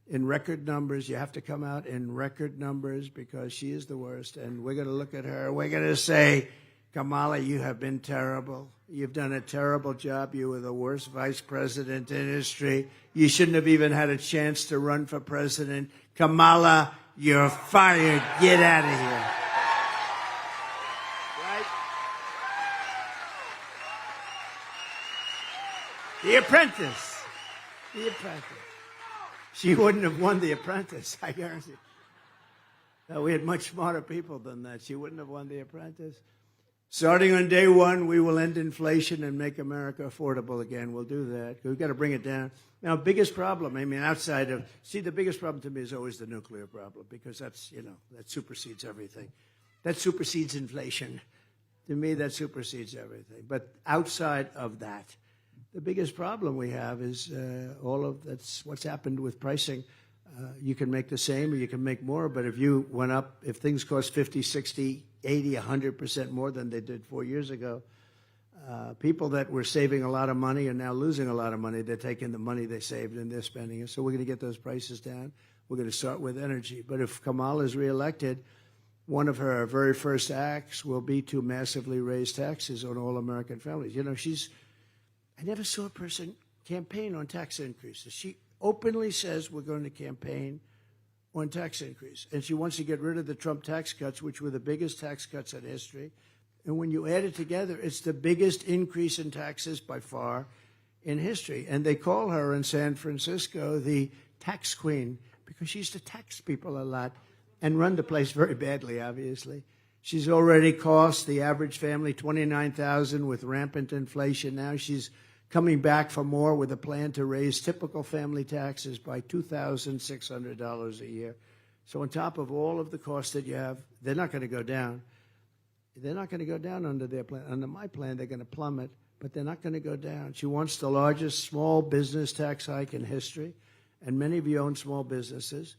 in record numbers. You have to come out in record numbers because she is the worst. And we're going to look at her. We're going to say, Kamala, you have been terrible. You've done a terrible job. You were the worst vice president in history. You shouldn't have even had a chance to run for president. Kamala, you're fired. Get out of here. The Apprentice. The Apprentice. She wouldn't have won The Apprentice, I guarantee. We had much smarter people than that. She wouldn't have won The Apprentice. Starting on day one, we will end inflation and make America affordable again. We'll do that. We've got to bring it down. Now, biggest problem, I mean, outside of, the biggest problem to me is always the nuclear problem, because that's, that supersedes everything. That supersedes inflation. To me, that supersedes everything. But outside of that, the biggest problem we have is that's what's happened with pricing. You can make the same or you can make more, but if you went up, if things cost 50, 60, 80, 100% more than they did 4 years ago, people that were saving a lot of money are now losing a lot of money. They're taking the money they saved and they're spending it. So we're going to get those prices down. We're going to start with energy. But if Kamala is reelected, one of her very first acts will be to massively raise taxes on all American families. I never saw a person campaign on tax increases. She openly says we're going to campaign on tax increase. And she wants to get rid of the Trump tax cuts, which were the biggest tax cuts in history. And when you add it together, it's the biggest increase in taxes by far in history. And they call her in San Francisco the tax queen because she used to tax people a lot and run the place very badly, obviously. She's already cost the average family $29,000 with rampant inflation. Now she's coming back for more with a plan to raise typical family taxes by $2,600 a year. So on top of all of the costs that you have, they're not going to go down. They're not going to go down under their plan. Under my plan, they're going to plummet, but they're not going to go down. She wants the largest small business tax hike in history, and many of you own small businesses.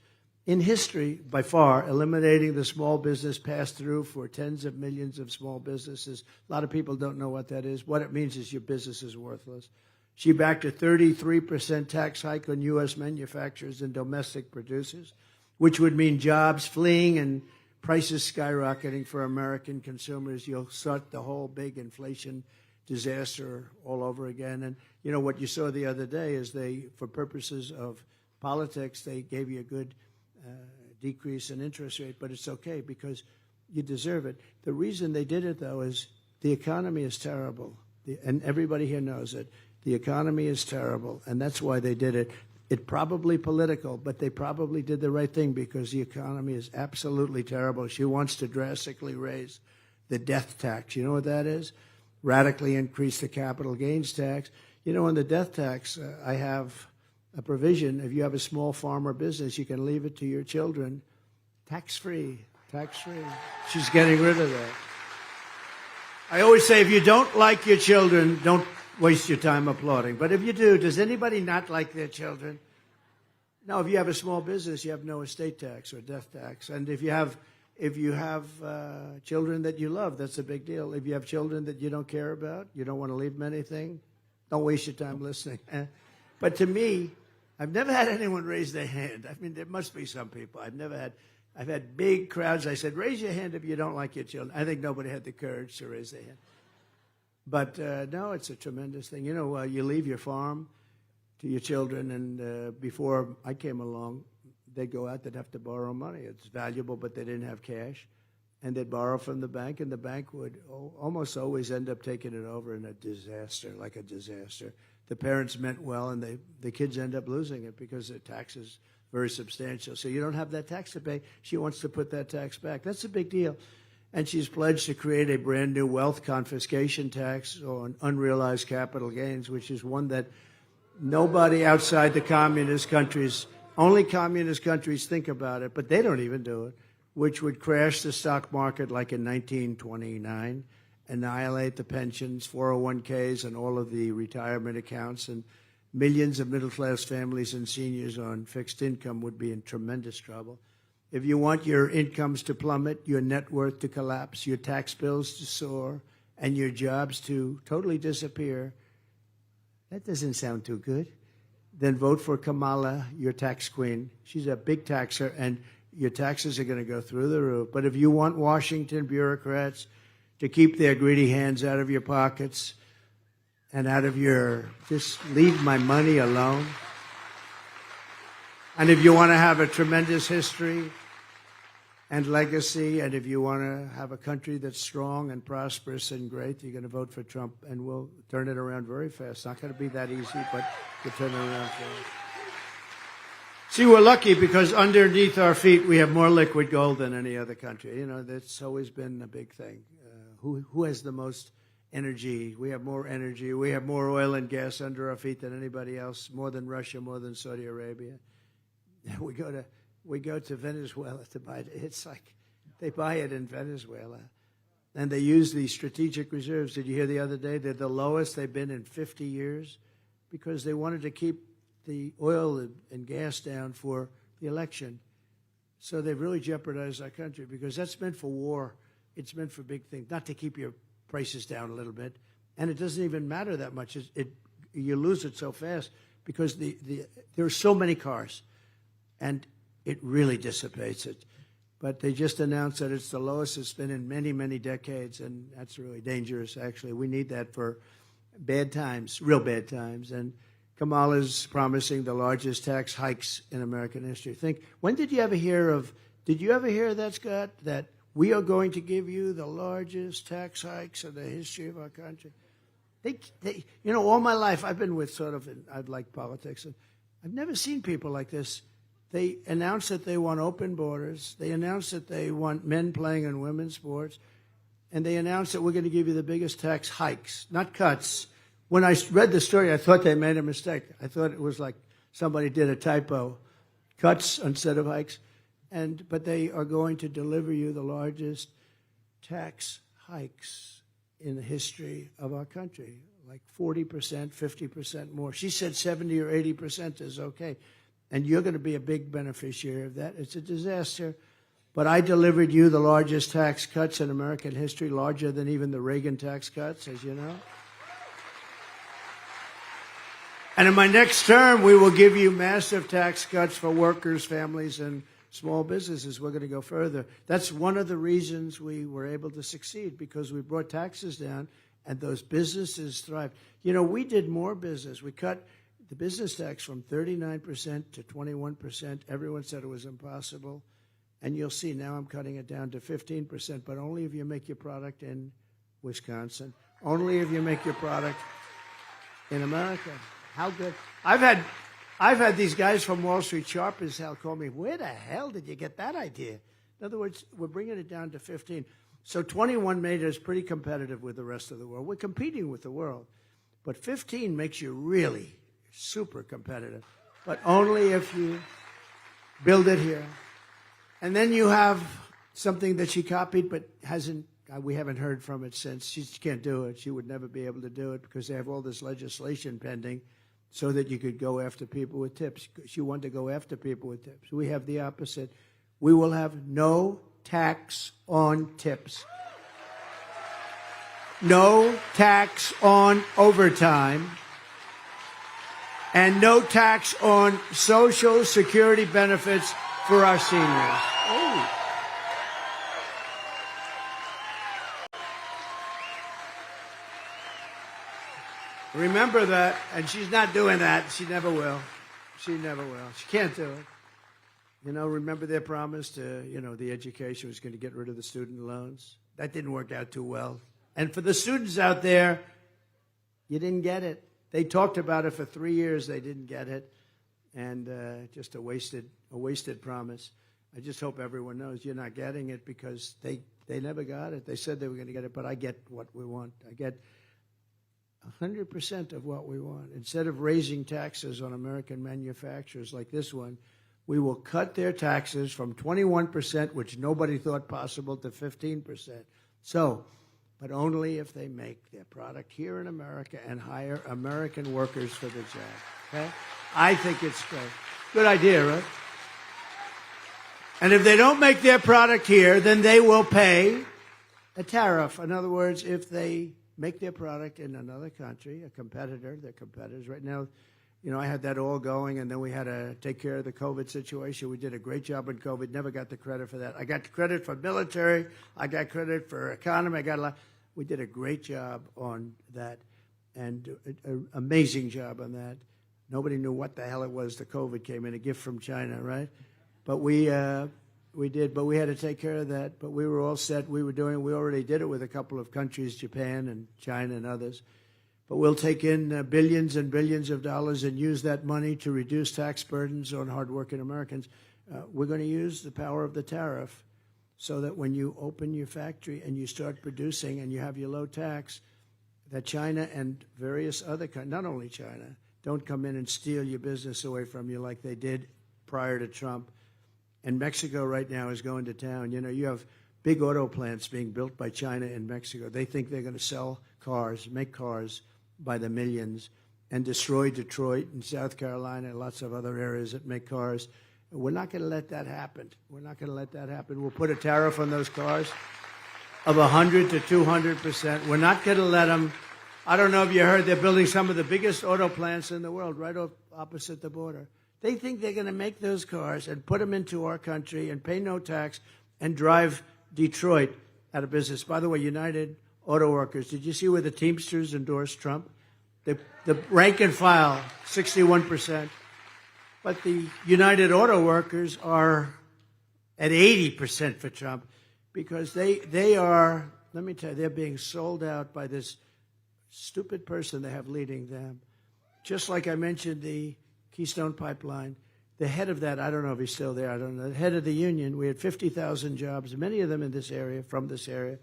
In history, by far, eliminating the small business pass-through for tens of millions of small businesses. A lot of people don't know what that is. What it means is your business is worthless. She backed a 33% tax hike on U.S. manufacturers and domestic producers, which would mean jobs fleeing and prices skyrocketing for American consumers. You'll start the whole big inflation disaster all over again. And, what you saw the other day is for purposes of politics, they gave you a good decrease in interest rate, but it's okay because you deserve it. The reason they did it, though, is the economy is terrible, and everybody here knows it. The economy is terrible, and that's why they did it. It's probably political, but they probably did the right thing because the economy is absolutely terrible. She wants to drastically raise the death tax. You know what that is? Radically increase the capital gains tax. On the death tax, I have a provision. If you have a small farm or business, you can leave it to your children tax-free, tax-free. She's getting rid of that. I always say, if you don't like your children, don't waste your time applauding. But if you do, does anybody not like their children? No, if you have a small business, you have no estate tax or death tax. And if you have children that you love, that's a big deal. If you have children that you don't care about, you don't want to leave them anything, don't waste your time listening. But to me, I've never had anyone raise their hand. I mean, there must be some people. I've had big crowds. I said, raise your hand if you don't like your children. I think nobody had the courage to raise their hand. But no, it's a tremendous thing. You leave your farm to your children, and before I came along, they'd go out, they'd have to borrow money. It's valuable, but they didn't have cash. And they'd borrow from the bank, and the bank would almost always end up taking it over in a disaster, like a disaster. The parents meant well, and the kids end up losing it because the tax is very substantial. So you don't have that tax to pay. She wants to put that tax back. That's a big deal. And she's pledged to create a brand new wealth confiscation tax on unrealized capital gains, which is one that nobody outside the communist countries, only communist countries think about it, but they don't even do it, which would crash the stock market like in 1929. Annihilate the pensions, 401ks, and all of the retirement accounts, and millions of middle-class families and seniors on fixed income would be in tremendous trouble. If you want your incomes to plummet, your net worth to collapse, your tax bills to soar, and your jobs to totally disappear, that doesn't sound too good. Then vote for Kamala, your tax queen. She's a big taxer, and your taxes are going to go through the roof. But if you want Washington bureaucrats to keep their greedy hands out of your pockets and just leave my money alone. And if you want to have a tremendous history and legacy, and if you want to have a country that's strong and prosperous and great, you're going to vote for Trump, and we'll turn it around very fast. It's not going to be that easy, but we'll turn it around fast. See, we're lucky because underneath our feet we have more liquid gold than any other country. You know, that's always been a big thing. Who has the most energy? We have more energy. We have more oil and gas under our feet than anybody else, more than Russia, more than Saudi Arabia. We go to Venezuela to buy it. It's like they buy it in Venezuela. And they use these strategic reserves. Did you hear the other day? They're the lowest they've been in 50 years because they wanted to keep the oil and gas down for the election. So they've really jeopardized our country because that's meant for war. It's meant for big things, not to keep your prices down a little bit. And it doesn't even matter that much. You lose it so fast because there are so many cars, and it really dissipates it. But they just announced that it's the lowest it's been in many, many decades, and that's really dangerous, actually. We need that for bad times, real bad times. And Kamala's promising the largest tax hikes in American history. Did you ever hear that, Scott, that we are going to give you the largest tax hikes in the history of our country? All my life I've been with I'd like politics, and I've never seen people like this. They announce that they want open borders. They announce that they want men playing in women's sports. And they announce that we're going to give you the biggest tax hikes, not cuts. When I read the story, I thought they made a mistake. I thought it was like somebody did a typo. Cuts instead of hikes. But they are going to deliver you the largest tax hikes in the history of our country, like 40%, 50% more. She said 70 or 80% is okay. And you're going to be a big beneficiary of that. It's a disaster. But I delivered you the largest tax cuts in American history, larger than even the Reagan tax cuts, as you know. And in my next term, we will give you massive tax cuts for workers, families, and small businesses. We're going to go further. That's one of the reasons we were able to succeed, because we brought taxes down and those businesses thrived. We did more business. We cut the business tax from 39% to 21%. Everyone said it was impossible. And you'll see now I'm cutting it down to 15%, but only if you make your product in Wisconsin. Only if you make your product in America. How good. I've had these guys from Wall Street, sharp as hell, call me, where the hell did you get that idea? In other words, we're bringing it down to 15. So 21 made us pretty competitive with the rest of the world. We're competing with the world. But 15 makes you really super competitive, but only if you build it here. And then you have something that she copied but we haven't heard from it since. She can't do it. She would never be able to do it because they have all this legislation pending so that you could go after people with tips. She wanted to go after people with tips. We have the opposite. We will have no tax on tips. No tax on overtime. And no tax on Social Security benefits for our seniors. Oh. Remember that, and she's not doing that. She never will. She never will. She can't do it. Remember their promise to, the education was going to get rid of the student loans? That didn't work out too well. And for the students out there, you didn't get it. They talked about it for 3 years. They didn't get it. And just a wasted promise. I just hope everyone knows you're not getting it because they never got it. They said they were going to get it, but I get what we want. I get 100% of what we want. Instead of raising taxes on American manufacturers like this one, we will cut their taxes from 21%, which nobody thought possible, to 15%. But only if they make their product here in America and hire American workers for the job. Okay? I think it's great. Good idea, right? And if they don't make their product here, then they will pay a tariff. In other words, if they make their product in another country, their competitors. Right now, I had that all going, and then we had to take care of the COVID situation. We did a great job on COVID, never got the credit for that. I got the credit for military. I got credit for economy. We did a great job on that, and an amazing job on that. Nobody knew what the hell it was. The COVID came in, a gift from China, right? But we did, but we had to take care of that. But we were all set. We already did it with a couple of countries, Japan and China and others. But we'll take in billions and billions of dollars and use that money to reduce tax burdens on hardworking Americans. We're going to use the power of the tariff so that when you open your factory and you start producing and you have your low tax, that China and various other countries, not only China, don't come in and steal your business away from you like they did prior to Trump. And Mexico right now is going to town. You know, you have big auto plants being built by China in Mexico. They think they're going to sell cars, make cars by the millions, and destroy Detroit and South Carolina and lots of other areas that make cars. We're not going to let that happen. We're not going to let that happen. We'll put a tariff on those cars of 100 to 200%. We're not going to let them. I don't know if you heard, they're building some of the biggest auto plants in the world right opposite the border. They think they're going to make those cars and put them into our country and pay no tax and drive Detroit out of business. By the way, United Auto Workers, did you see where the Teamsters endorsed Trump? The rank and file, 61%. But the United Auto Workers are at 80% for Trump because they are, let me tell you, they're being sold out by this stupid person they have leading them. Just like I mentioned the Keystone Pipeline, the head of that, I don't know if he's still there, I don't know, the head of the union, we had 50,000 jobs, many of them in this area, from this area,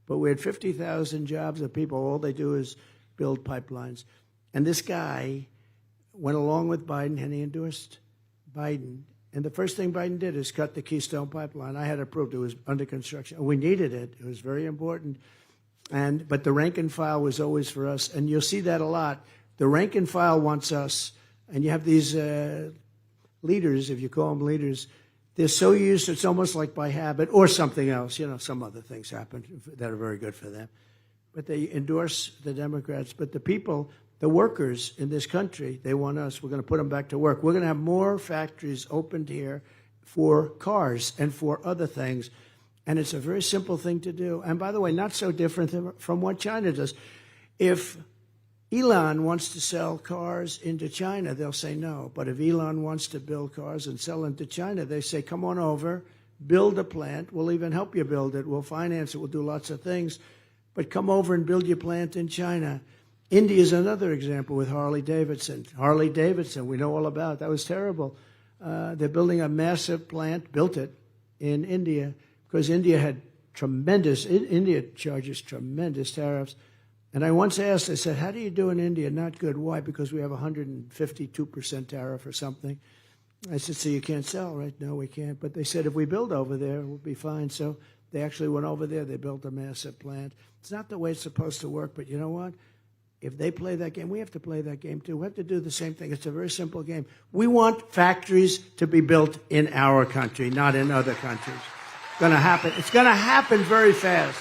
but we had 50,000 jobs of people, all they do is build pipelines. And this guy went along with Biden and he endorsed Biden. And the first thing Biden did is cut the Keystone Pipeline. I had approved it was under construction. We needed it. It was very important. But the rank and file was always for us. And you'll see that a lot. The rank and file wants us. And you have these leaders, if you call them leaders, they're so used to it's almost like by habit or something else. You know, some other things happen that are very good for them. But they endorse the Democrats. But the people, the workers in this country, they want us. We're going to put them back to work. We're going to have more factories opened here for cars and for other things. And it's a very simple thing to do. And by the way, not so different from what China does. If Elon wants to sell cars into China, they'll say no. But if Elon wants to build cars and sell them to China, they say, come on over, build a plant. We'll even help you build it. We'll finance it. We'll do lots of things. But come over and build your plant in China. India is another example with Harley-Davidson. Harley-Davidson, we know all about. That was terrible. They're building a massive plant, built it in India, because India charges tremendous tariffs. And I once asked, I said, how do you do in India? Not good. Why? Because we have 152% tariff or something. I said, so you can't sell, right? No, we can't. But they said, if we build over there, we'll be fine. So they actually went over there. They built a massive plant. It's not the way it's supposed to work, but you know what? If they play that game, we have to play that game too. We have to do the same thing. It's a very simple game. We want factories to be built in our country, not in other countries. It's going to happen. It's going to happen very fast.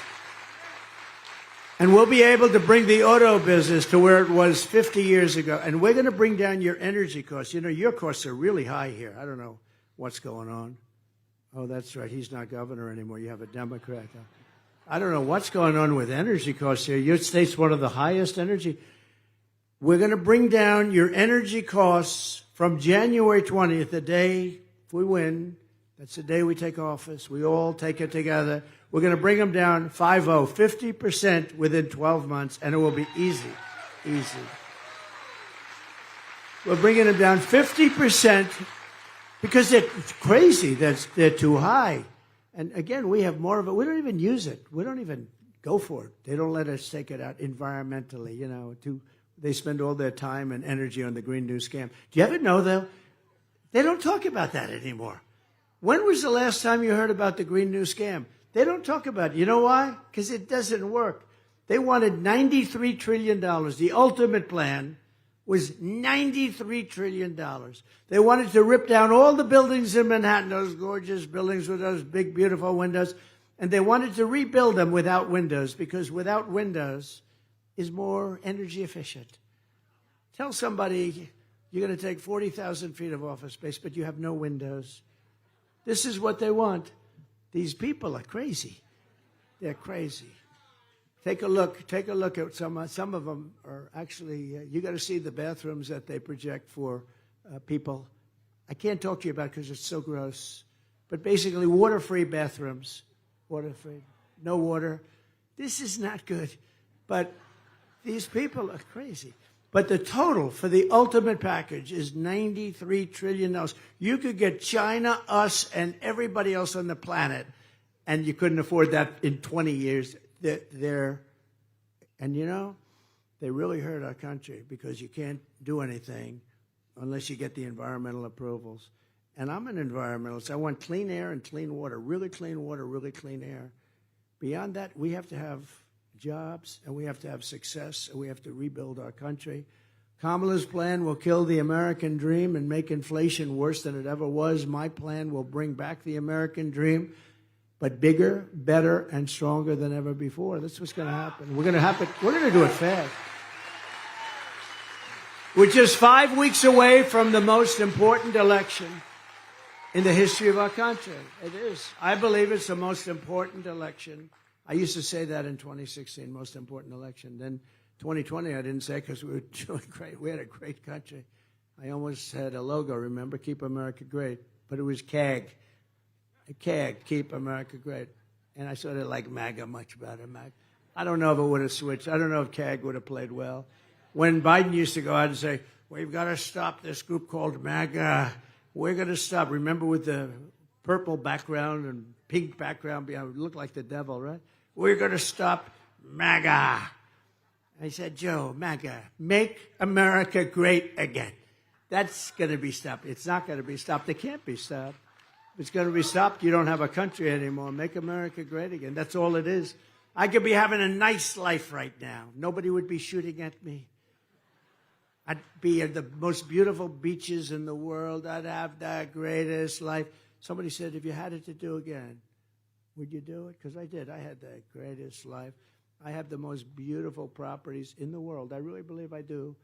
And we'll be able to bring the auto business to where it was 50 years ago. And we're going to bring down your energy costs. You know, your costs are really high here. I don't know what's going on. Oh, that's right. He's not governor anymore. You have a Democrat. I don't know what's going on with energy costs here. Your state's one of the highest energy. We're going to bring down your energy costs from January 20th, the day if we win. That's the day we take office. We all take it together. We're going to bring them down 50% within 12 months, and it will be easy. We're bringing them down 50% because they're crazy. They're too high. And again, we have more of it. We don't even use it. We don't even go for it. They don't let us take it out environmentally, you know. They spend all their time and energy on the Green New Scam. Do you ever know, though, they don't talk about that anymore. When was the last time you heard about the Green New Scam? They don't talk about it. You know why? Because it doesn't work. They wanted $93 trillion. The ultimate plan was $93 trillion. They wanted to rip down all the buildings in Manhattan, those gorgeous buildings with those big, beautiful windows, and they wanted to rebuild them without windows, because without windows is more energy efficient. Tell somebody you're going to take 40,000 feet of office space, but you have no windows. This is what they want. These people are crazy. They're crazy. Take a look at some of them are actually, you got to see the bathrooms that they project for people. I can't talk to you about it because it's so gross. But basically, water-free bathrooms. Water-free. No water. This is not good. But These people are crazy. But the total for the ultimate package is $93 trillion. You could get China, us, and everybody else on the planet, and you couldn't afford that in 20 years. And you know, they really hurt our country because you can't do anything unless you get the environmental approvals. And I'm an environmentalist. I want clean air and clean water, really clean air. Beyond that, we have to have jobs, and we have to have success, and we have to rebuild our country. Kamala's plan will kill the American dream and make inflation worse than it ever was. My plan will bring back the American dream, but bigger, better, and stronger than ever before. That's what's going to happen. We're going to do it fast. We're just 5 weeks away from the most important election in the history of our country. It is. I believe it's the most important election. I used to say that in 2016, most important election. Then 2020, I didn't say because we were doing great. We had a great country. I almost had a logo, remember? Keep America Great. But it was CAG. CAG, Keep America Great. And I sort of like MAGA much better. I don't know if it would have switched. I don't know if CAG would have played well. When Biden used to go out and say, we've got to stop this group called MAGA. We're going to stop. Remember with the purple background and pink background behind it looked like the devil, right? We're going to stop MAGA. I said, Joe, MAGA, make America great again. That's going to be stopped. It's not going to be stopped. It can't be stopped. If it's going to be stopped, you don't have a country anymore. Make America great again. That's all it is. I could be having a nice life right now. Nobody would be shooting at me. I'd be at the most beautiful beaches in the world. I'd have the greatest life. Somebody said, if you had it to do again, would you do it? Because I did. I had the greatest life. I have the most beautiful properties in the world. I really believe I do.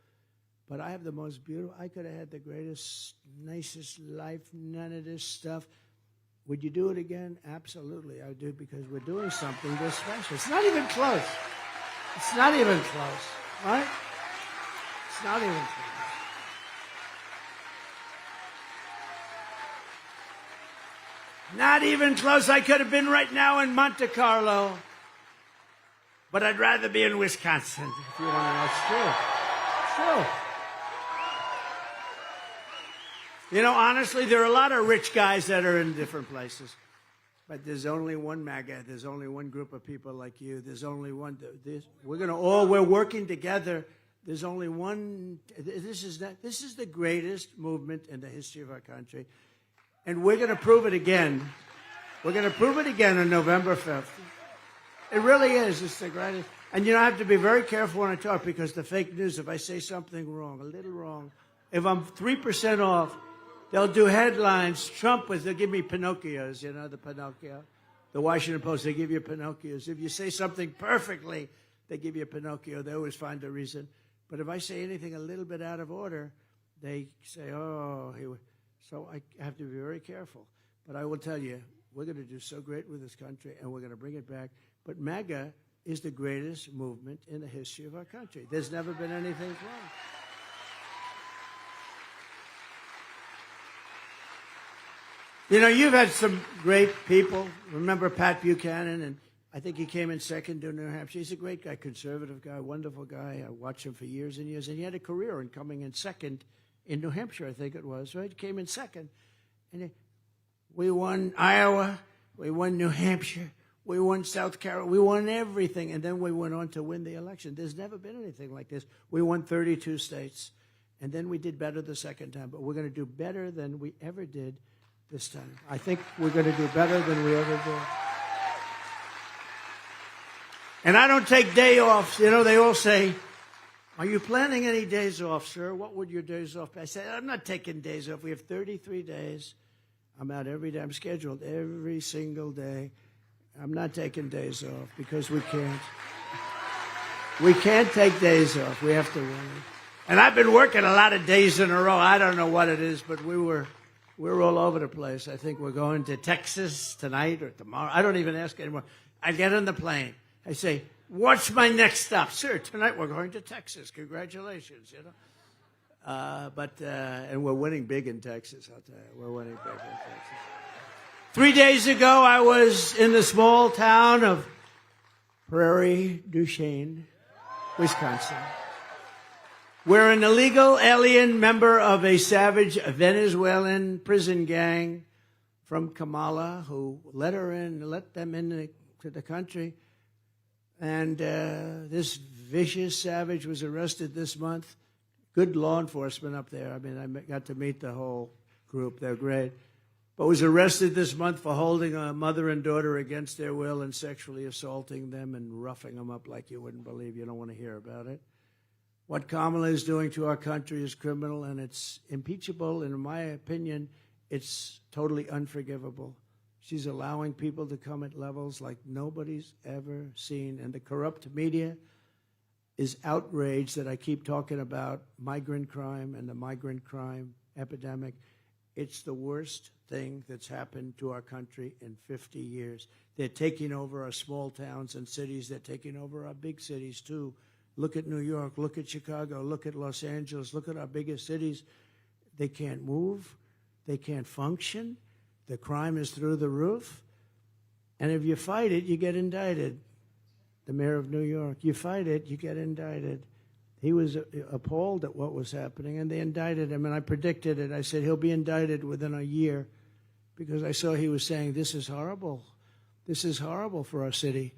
But I have the most beautiful. I could have had the greatest, nicest life, none of this stuff. Would you do it again? Absolutely, I do, because we're doing something this special. It's not even close. It's not even close, right? It's not even close. Not even close. I could have been right now in Monte Carlo, but I'd rather be in Wisconsin, if you want to know. It's true. It's true. You know, honestly, there are a lot of rich guys that are in different places, but there's only one MAGA. There's only one group of people like you. There's only one. We're working together. There's only one. This is the greatest movement in the history of our country. And we're going to prove it again. We're going to prove it again on November 5th. It really is. It's the greatest. And, you know, I have to be very careful when I talk, because the fake news, if I say something wrong, a little wrong, if I'm 3% off, they'll do headlines. They'll give me Pinocchios, you know, the Pinocchio. The Washington Post, they give you Pinocchios. If you say something perfectly, they give you a Pinocchio. They always find a reason. But if I say anything a little bit out of order, they say, oh, so I have to be very careful. But I will tell you, we're going to do so great with this country, and we're going to bring it back. But MAGA is the greatest movement in the history of our country. There's never been anything wrong. You know, you've had some great people. Remember Pat Buchanan, and I think he came in second to New Hampshire. He's a great guy, conservative guy, wonderful guy. I watched him for years and years, and he had a career in coming in second in New Hampshire, I think it was, right? He came in second. And we won Iowa, we won New Hampshire, we won South Carolina, we won everything, and then we went on to win the election. There's never been anything like this. We won 32 states, and then we did better the second time, but we're going to do better than we ever did this time. I think we're going to do better than we ever did. And I don't take day offs. You know, they all say, are you planning any days off, sir? What would your days off be? I say, I'm not taking days off. We have 33 days. I'm out every day. I'm scheduled every single day. I'm not taking days off because we can't. We can't take days off. We have to work. And I've been working a lot of days in a row. I don't know what it is, but we're all over the place. I think we're going to Texas tonight or tomorrow. I don't even ask anymore. I get on the plane. I say, what's my next stop? Sir, tonight we're going to Texas. Congratulations, you know. And we're winning big in Texas, I'll tell you. We're winning big in Texas. 3 days ago, I was in the small town of Prairie du Chien. Wisconsin. We're an illegal alien member of a savage Venezuelan prison gang from Kamala who let them into the country. And this vicious savage was arrested this month. Good law enforcement up there. I mean, I got to meet the whole group. They're great. But was arrested this month for holding a mother and daughter against their will and sexually assaulting them and roughing them up like you wouldn't believe. You don't want to hear about it. What Kamala is doing to our country is criminal, and it's impeachable. And in my opinion, it's totally unforgivable. She's allowing people to come at levels like nobody's ever seen. And the corrupt media is outraged that I keep talking about migrant crime and the migrant crime epidemic. It's the worst thing that's happened to our country in 50 years. They're taking over our small towns and cities. They're taking over our big cities, too. Look at New York. Look at Chicago. Look at Los Angeles. Look at our biggest cities. They can't move. They can't function. The crime is through the roof. And if you fight it, you get indicted. The mayor of New York, you fight it, you get indicted. He was appalled at what was happening, and they indicted him. And I predicted it. I said, he'll be indicted within a year because I saw he was saying, this is horrible. This is horrible for our city.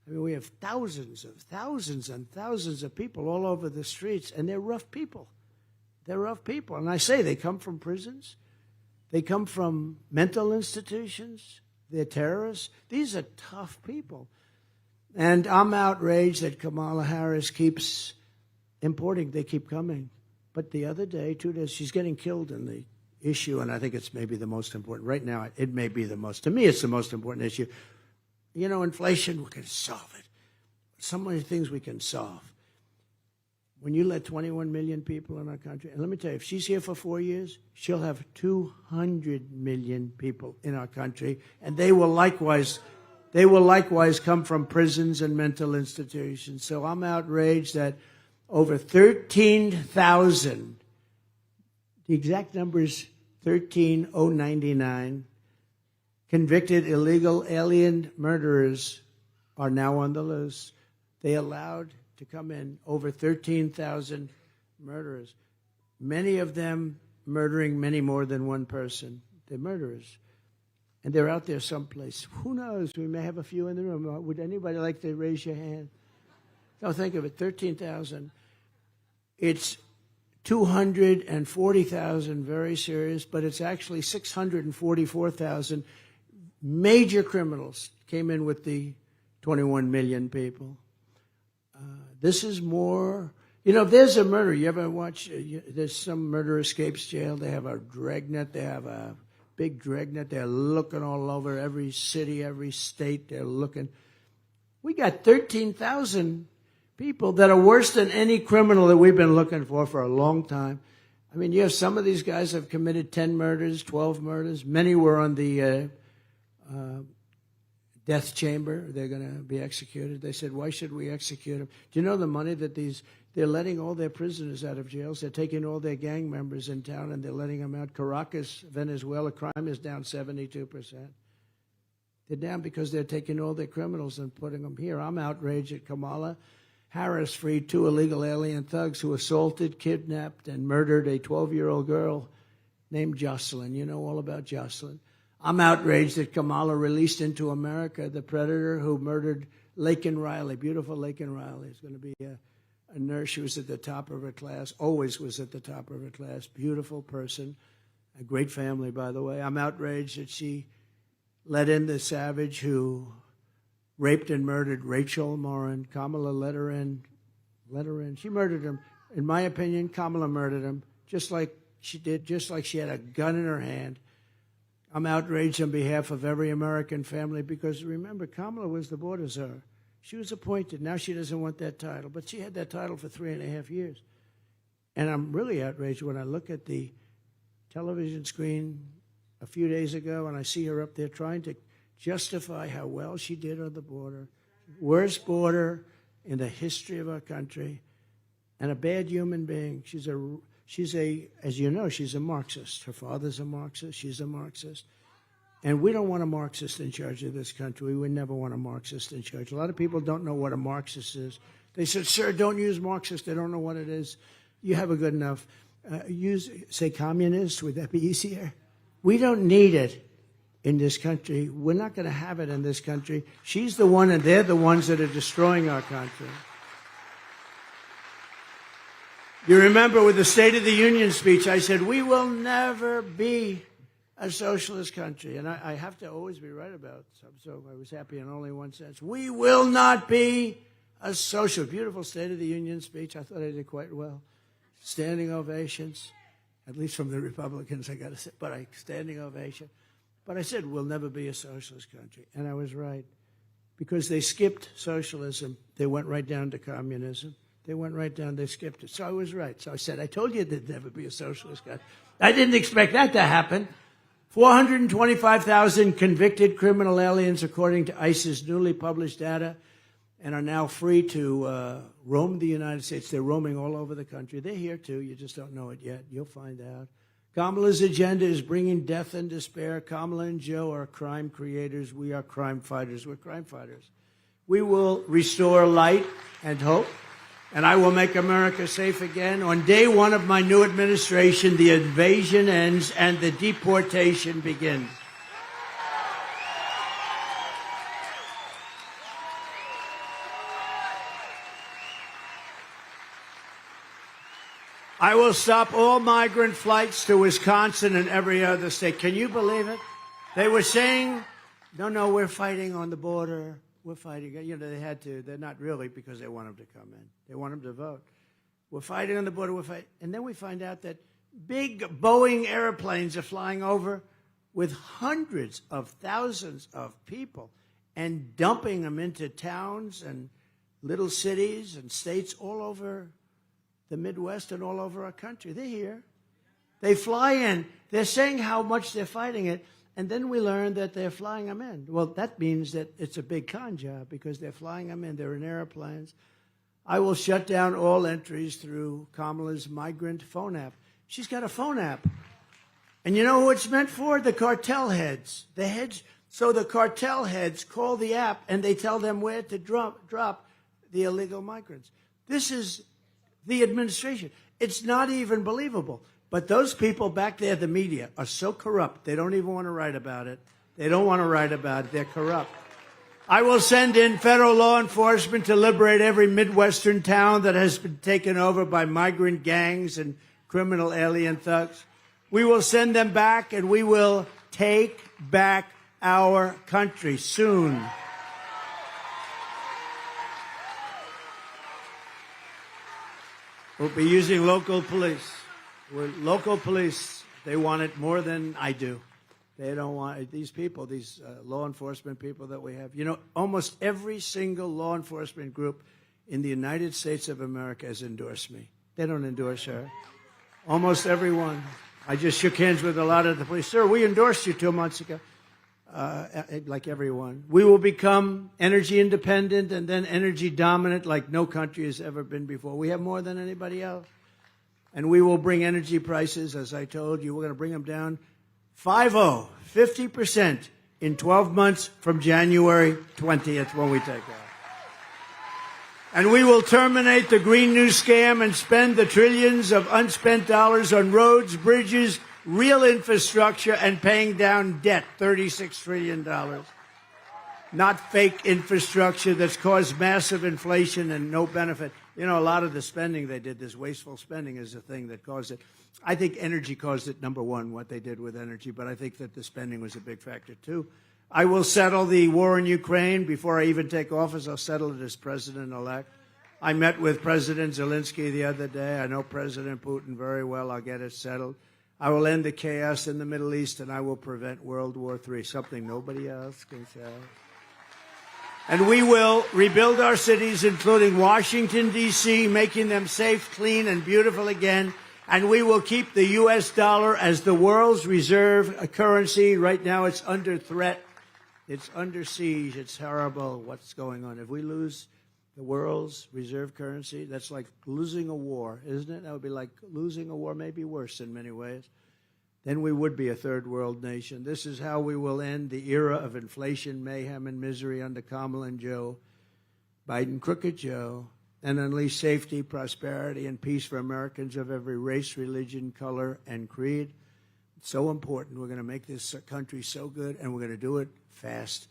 I mean, we have thousands and thousands of people all over the streets, and they're rough people. They're rough people. And I say they come from prisons. They come from mental institutions. They're terrorists. These are tough people. And I'm outraged that Kamala Harris keeps importing. They keep coming. But the other day, 2 days, she's getting killed in the issue, and I think it's maybe the most important. Right now, it may be the most. To me, it's the most important issue. You know, inflation, we can solve it. So many things we can solve. When you let 21 million people in our country, and let me tell you, if she's here for 4 years, she'll have 200 million people in our country, and they will likewise come from prisons and mental institutions. So I'm outraged that over 13,000, the exact number is 13,099, convicted illegal alien murderers are now on the list. They allowed to come in over 13,000 murderers, many of them murdering many more than one person. They're murderers. And they're out there someplace. Who knows? We may have a few in the room. Would anybody like to raise your hand? No, think of it, 13,000. It's 240,000 very serious, but it's actually 644,000 major criminals came in with the 21 million people. This is more, you know, if there's a murder, you ever watch, there's some murder escapes jail, they have a dragnet, they have a big dragnet, they're looking all over every city, every state, they're looking. We got 13,000 people that are worse than any criminal that we've been looking for a long time. I mean, you have some of these guys have committed 10 murders, 12 murders. Many were on the death chamber. They're going to be executed. They said, why should we execute them? Do you know the money that they're letting all their prisoners out of jails? They're taking all their gang members in town and they're letting them out. Caracas, Venezuela, crime is down 72%. They're down because they're taking all their criminals and putting them here. I'm outraged at Kamala Harris freed 2 illegal alien thugs who assaulted, kidnapped, and murdered a 12-year-old girl named Jocelyn. You know all about Jocelyn. I'm outraged that Kamala released into America the predator who murdered Laken Riley, beautiful Laken Riley. Is going to be a nurse. She was at the top of her class, always was at the top of her class. Beautiful person, a great family, by the way. I'm outraged that she let in the savage who raped and murdered Rachel Morin. Kamala let her in. She murdered him. In my opinion, Kamala murdered him, just like she did, just like she had a gun in her hand. I'm outraged on behalf of every American family because, remember, Kamala was the border czar. She was appointed. Now she doesn't want that title, but she had that title for 3.5 years. And I'm really outraged when I look at the television screen a few days ago and I see her up there trying to justify how well she did on the border. Worst border in the history of our country, and a bad human being. She's a, as you know, she's a Marxist. Her father's a Marxist. She's a Marxist. And we don't want a Marxist in charge of this country. We would never want a Marxist in charge. A lot of people don't know what a Marxist is. They said, sir, don't use Marxist. They don't know what it is. You have a good enough. Say communist. Would that be easier? We don't need it in this country. We're not going to have it in this country. She's the one, and they're the ones that are destroying our country. You remember with the State of the Union speech, I said, we will never be a socialist country. And I have to always be right about something, so I was happy in only one sense. We will not be a social. Beautiful State of the Union speech. I thought I did quite well. Standing ovations, at least from the Republicans, I got to say, but standing ovation. But I said, we'll never be a socialist country. And I was right, because they skipped socialism. They went right down to communism. They went right down, they skipped it. So I was right. So I said, I told you there'd never be a socialist country. I didn't expect that to happen. 425,000 convicted criminal aliens, according to ICE's newly published data, and are now free to roam the United States. They're roaming all over the country. They're here, too. You just don't know it yet. You'll find out. Kamala's agenda is bringing death and despair. Kamala and Joe are crime creators. We are crime fighters. We're crime fighters. We will restore light and hope, and I will make America safe again. On day one of my new administration, the invasion ends and the deportation begins. I will stop all migrant flights to Wisconsin and every other state. Can you believe it? They were saying, no, we're fighting on the border. We're fighting. You know, they had to. They're not really, because they want them to come in. They want them to vote. We're fighting on the border. We're fighting. And then we find out that big Boeing airplanes are flying over with hundreds of thousands of people and dumping them into towns and little cities and states all over the Midwest and all over our country. They're here. They fly in. They're saying how much they're fighting it. And then we learn that they're flying them in. Well, that means that it's a big con job, because they're flying them in. They're in airplanes. I will shut down all entries through Kamala's migrant phone app. She's got a phone app. And you know who it's meant for? The cartel heads. The heads. So the cartel heads call the app and they tell them where to drop the illegal migrants. This is the administration. It's not even believable. But those people back there, the media, are so corrupt, they don't even want to write about it. They don't want to write about it. They're corrupt. I will send in federal law enforcement to liberate every Midwestern town that has been taken over by migrant gangs and criminal alien thugs. We will send them back, and we will take back our country soon. We'll be using local police. Local police, they want it more than I do. They don't want it. These people, these law enforcement people that we have. You know, almost every single law enforcement group in the United States of America has endorsed me. They don't endorse her. Almost everyone. I just shook hands with a lot of the police. Sir, we endorsed you 2 months ago. Like everyone. We will become energy independent and then energy dominant like no country has ever been before. We have more than anybody else. And we will bring energy prices, as I told you, we're going to bring them down 50% in 12 months from January 20th when we take off. And we will terminate the Green New Scam and spend the trillions of unspent dollars on roads, bridges, real infrastructure, and paying down debt, $36 trillion. Not fake infrastructure that's caused massive inflation and no benefit. You know, a lot of the spending they did, this wasteful spending, is the thing that caused it. I think energy caused it, number one, what they did with energy, but I think that the spending was a big factor, too. I will settle the war in Ukraine before I even take office. I'll settle it as president-elect. I met with President Zelensky the other day. I know President Putin very well. I'll get it settled. I will end the chaos in the Middle East, and I will prevent World War III, something nobody else can say. And we will rebuild our cities, including Washington, D.C., making them safe, clean, and beautiful again. And we will keep the U.S. dollar as the world's reserve currency. Right now, it's under threat. It's under siege. It's horrible what's going on. If we lose the world's reserve currency, that's like losing a war, isn't it? That would be like losing a war, maybe worse in many ways. Then we would be a third world nation. This is how we will end the era of inflation, mayhem, and misery under Kamala and Joe Biden, Crooked Joe, and unleash safety, prosperity, and peace for Americans of every race, religion, color, and creed. It's so important. We're going to make this country so good, and we're going to do it fast.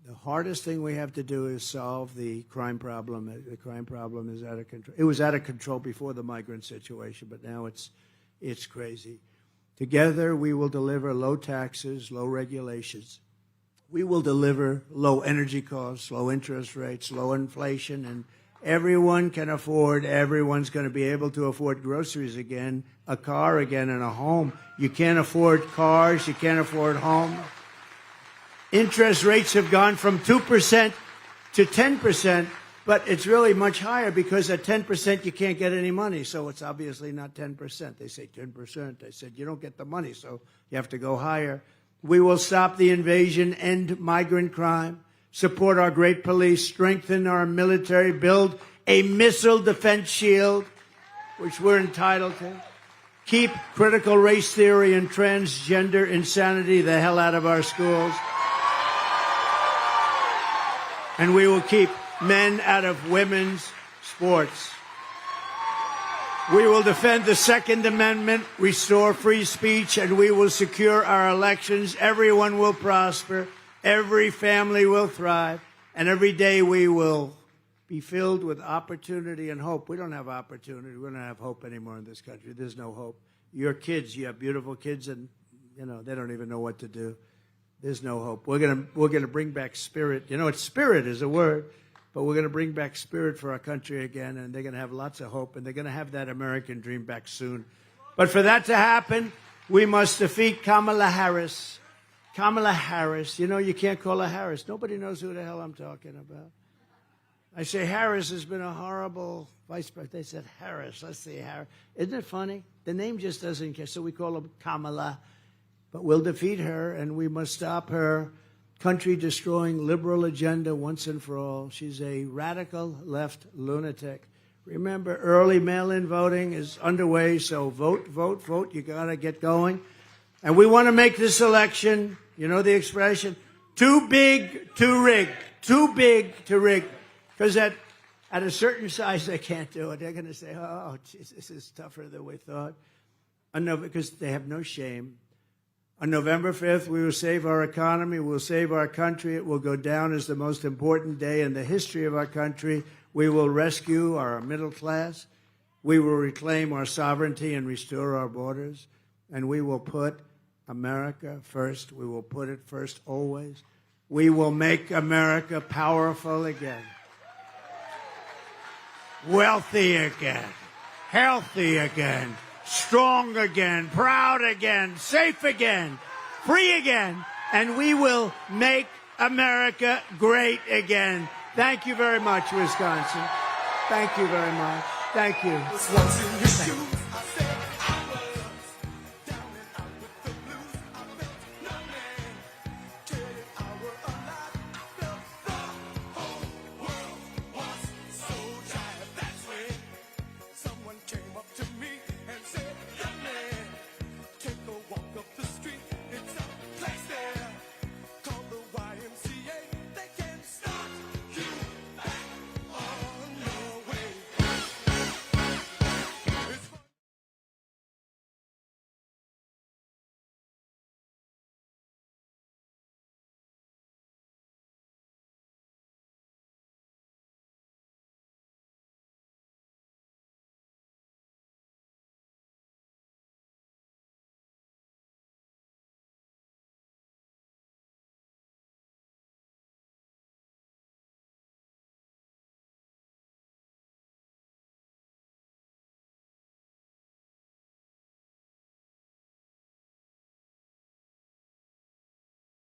The hardest thing we have to do is solve the crime problem. The crime problem is out of control. It was out of control before the migrant situation, but now it's crazy. Together, we will deliver low taxes, low regulations. We will deliver low energy costs, low interest rates, low inflation, and everyone's going to be able to afford groceries again, a car again, and a home. You can't afford cars. You can't afford homes. Interest rates have gone from 2% to 10%, but it's really much higher because at 10% you can't get any money, so it's obviously not 10%. They say 10%. I said, you don't get the money, so you have to go higher. We will stop the invasion, end migrant crime, support our great police, strengthen our military, build a missile defense shield, which we're entitled to, keep critical race theory and transgender insanity the hell out of our schools, and we will keep men out of women's sports. We will defend the Second Amendment, restore free speech, and we will secure our elections. Everyone will prosper, every family will thrive, and every day we will be filled with opportunity and hope. We don't have opportunity. We don't have hope anymore in this country. There's no hope. Your kids, you have beautiful kids, and they don't even know what to do. There's no hope. We're gonna bring back spirit. Spirit is a word, but we're gonna bring back spirit for our country again, and they're gonna have lots of hope, and they're gonna have that American dream back soon. But for that to happen, we must defeat Kamala Harris. Kamala Harris. You can't call her Harris. Nobody knows who the hell I'm talking about. I say Harris has been a horrible vice president. They said Harris. Let's see, Harris. Isn't it funny? The name just doesn't care, so we call her Kamala. But we'll defeat her, and we must stop her country-destroying liberal agenda once and for all. She's a radical left lunatic. Remember, early mail-in voting is underway, so vote, vote, vote. You got to get going. And we want to make this election, you know the expression, too big to rig. Too big to rig. Because at a certain size, they can't do it. They're going to say, oh, geez, this is tougher than we thought. Because they have no shame. On November 5th, we will save our economy, we'll save our country. It will go down as the most important day in the history of our country. We will rescue our middle class. We will reclaim our sovereignty and restore our borders. And we will put America first. We will put it first always. We will make America powerful again, wealthy again, healthy again, strong again, proud again, safe again, free again, and we will make America great again. Thank you very much, Wisconsin. Thank you very much. Thank you.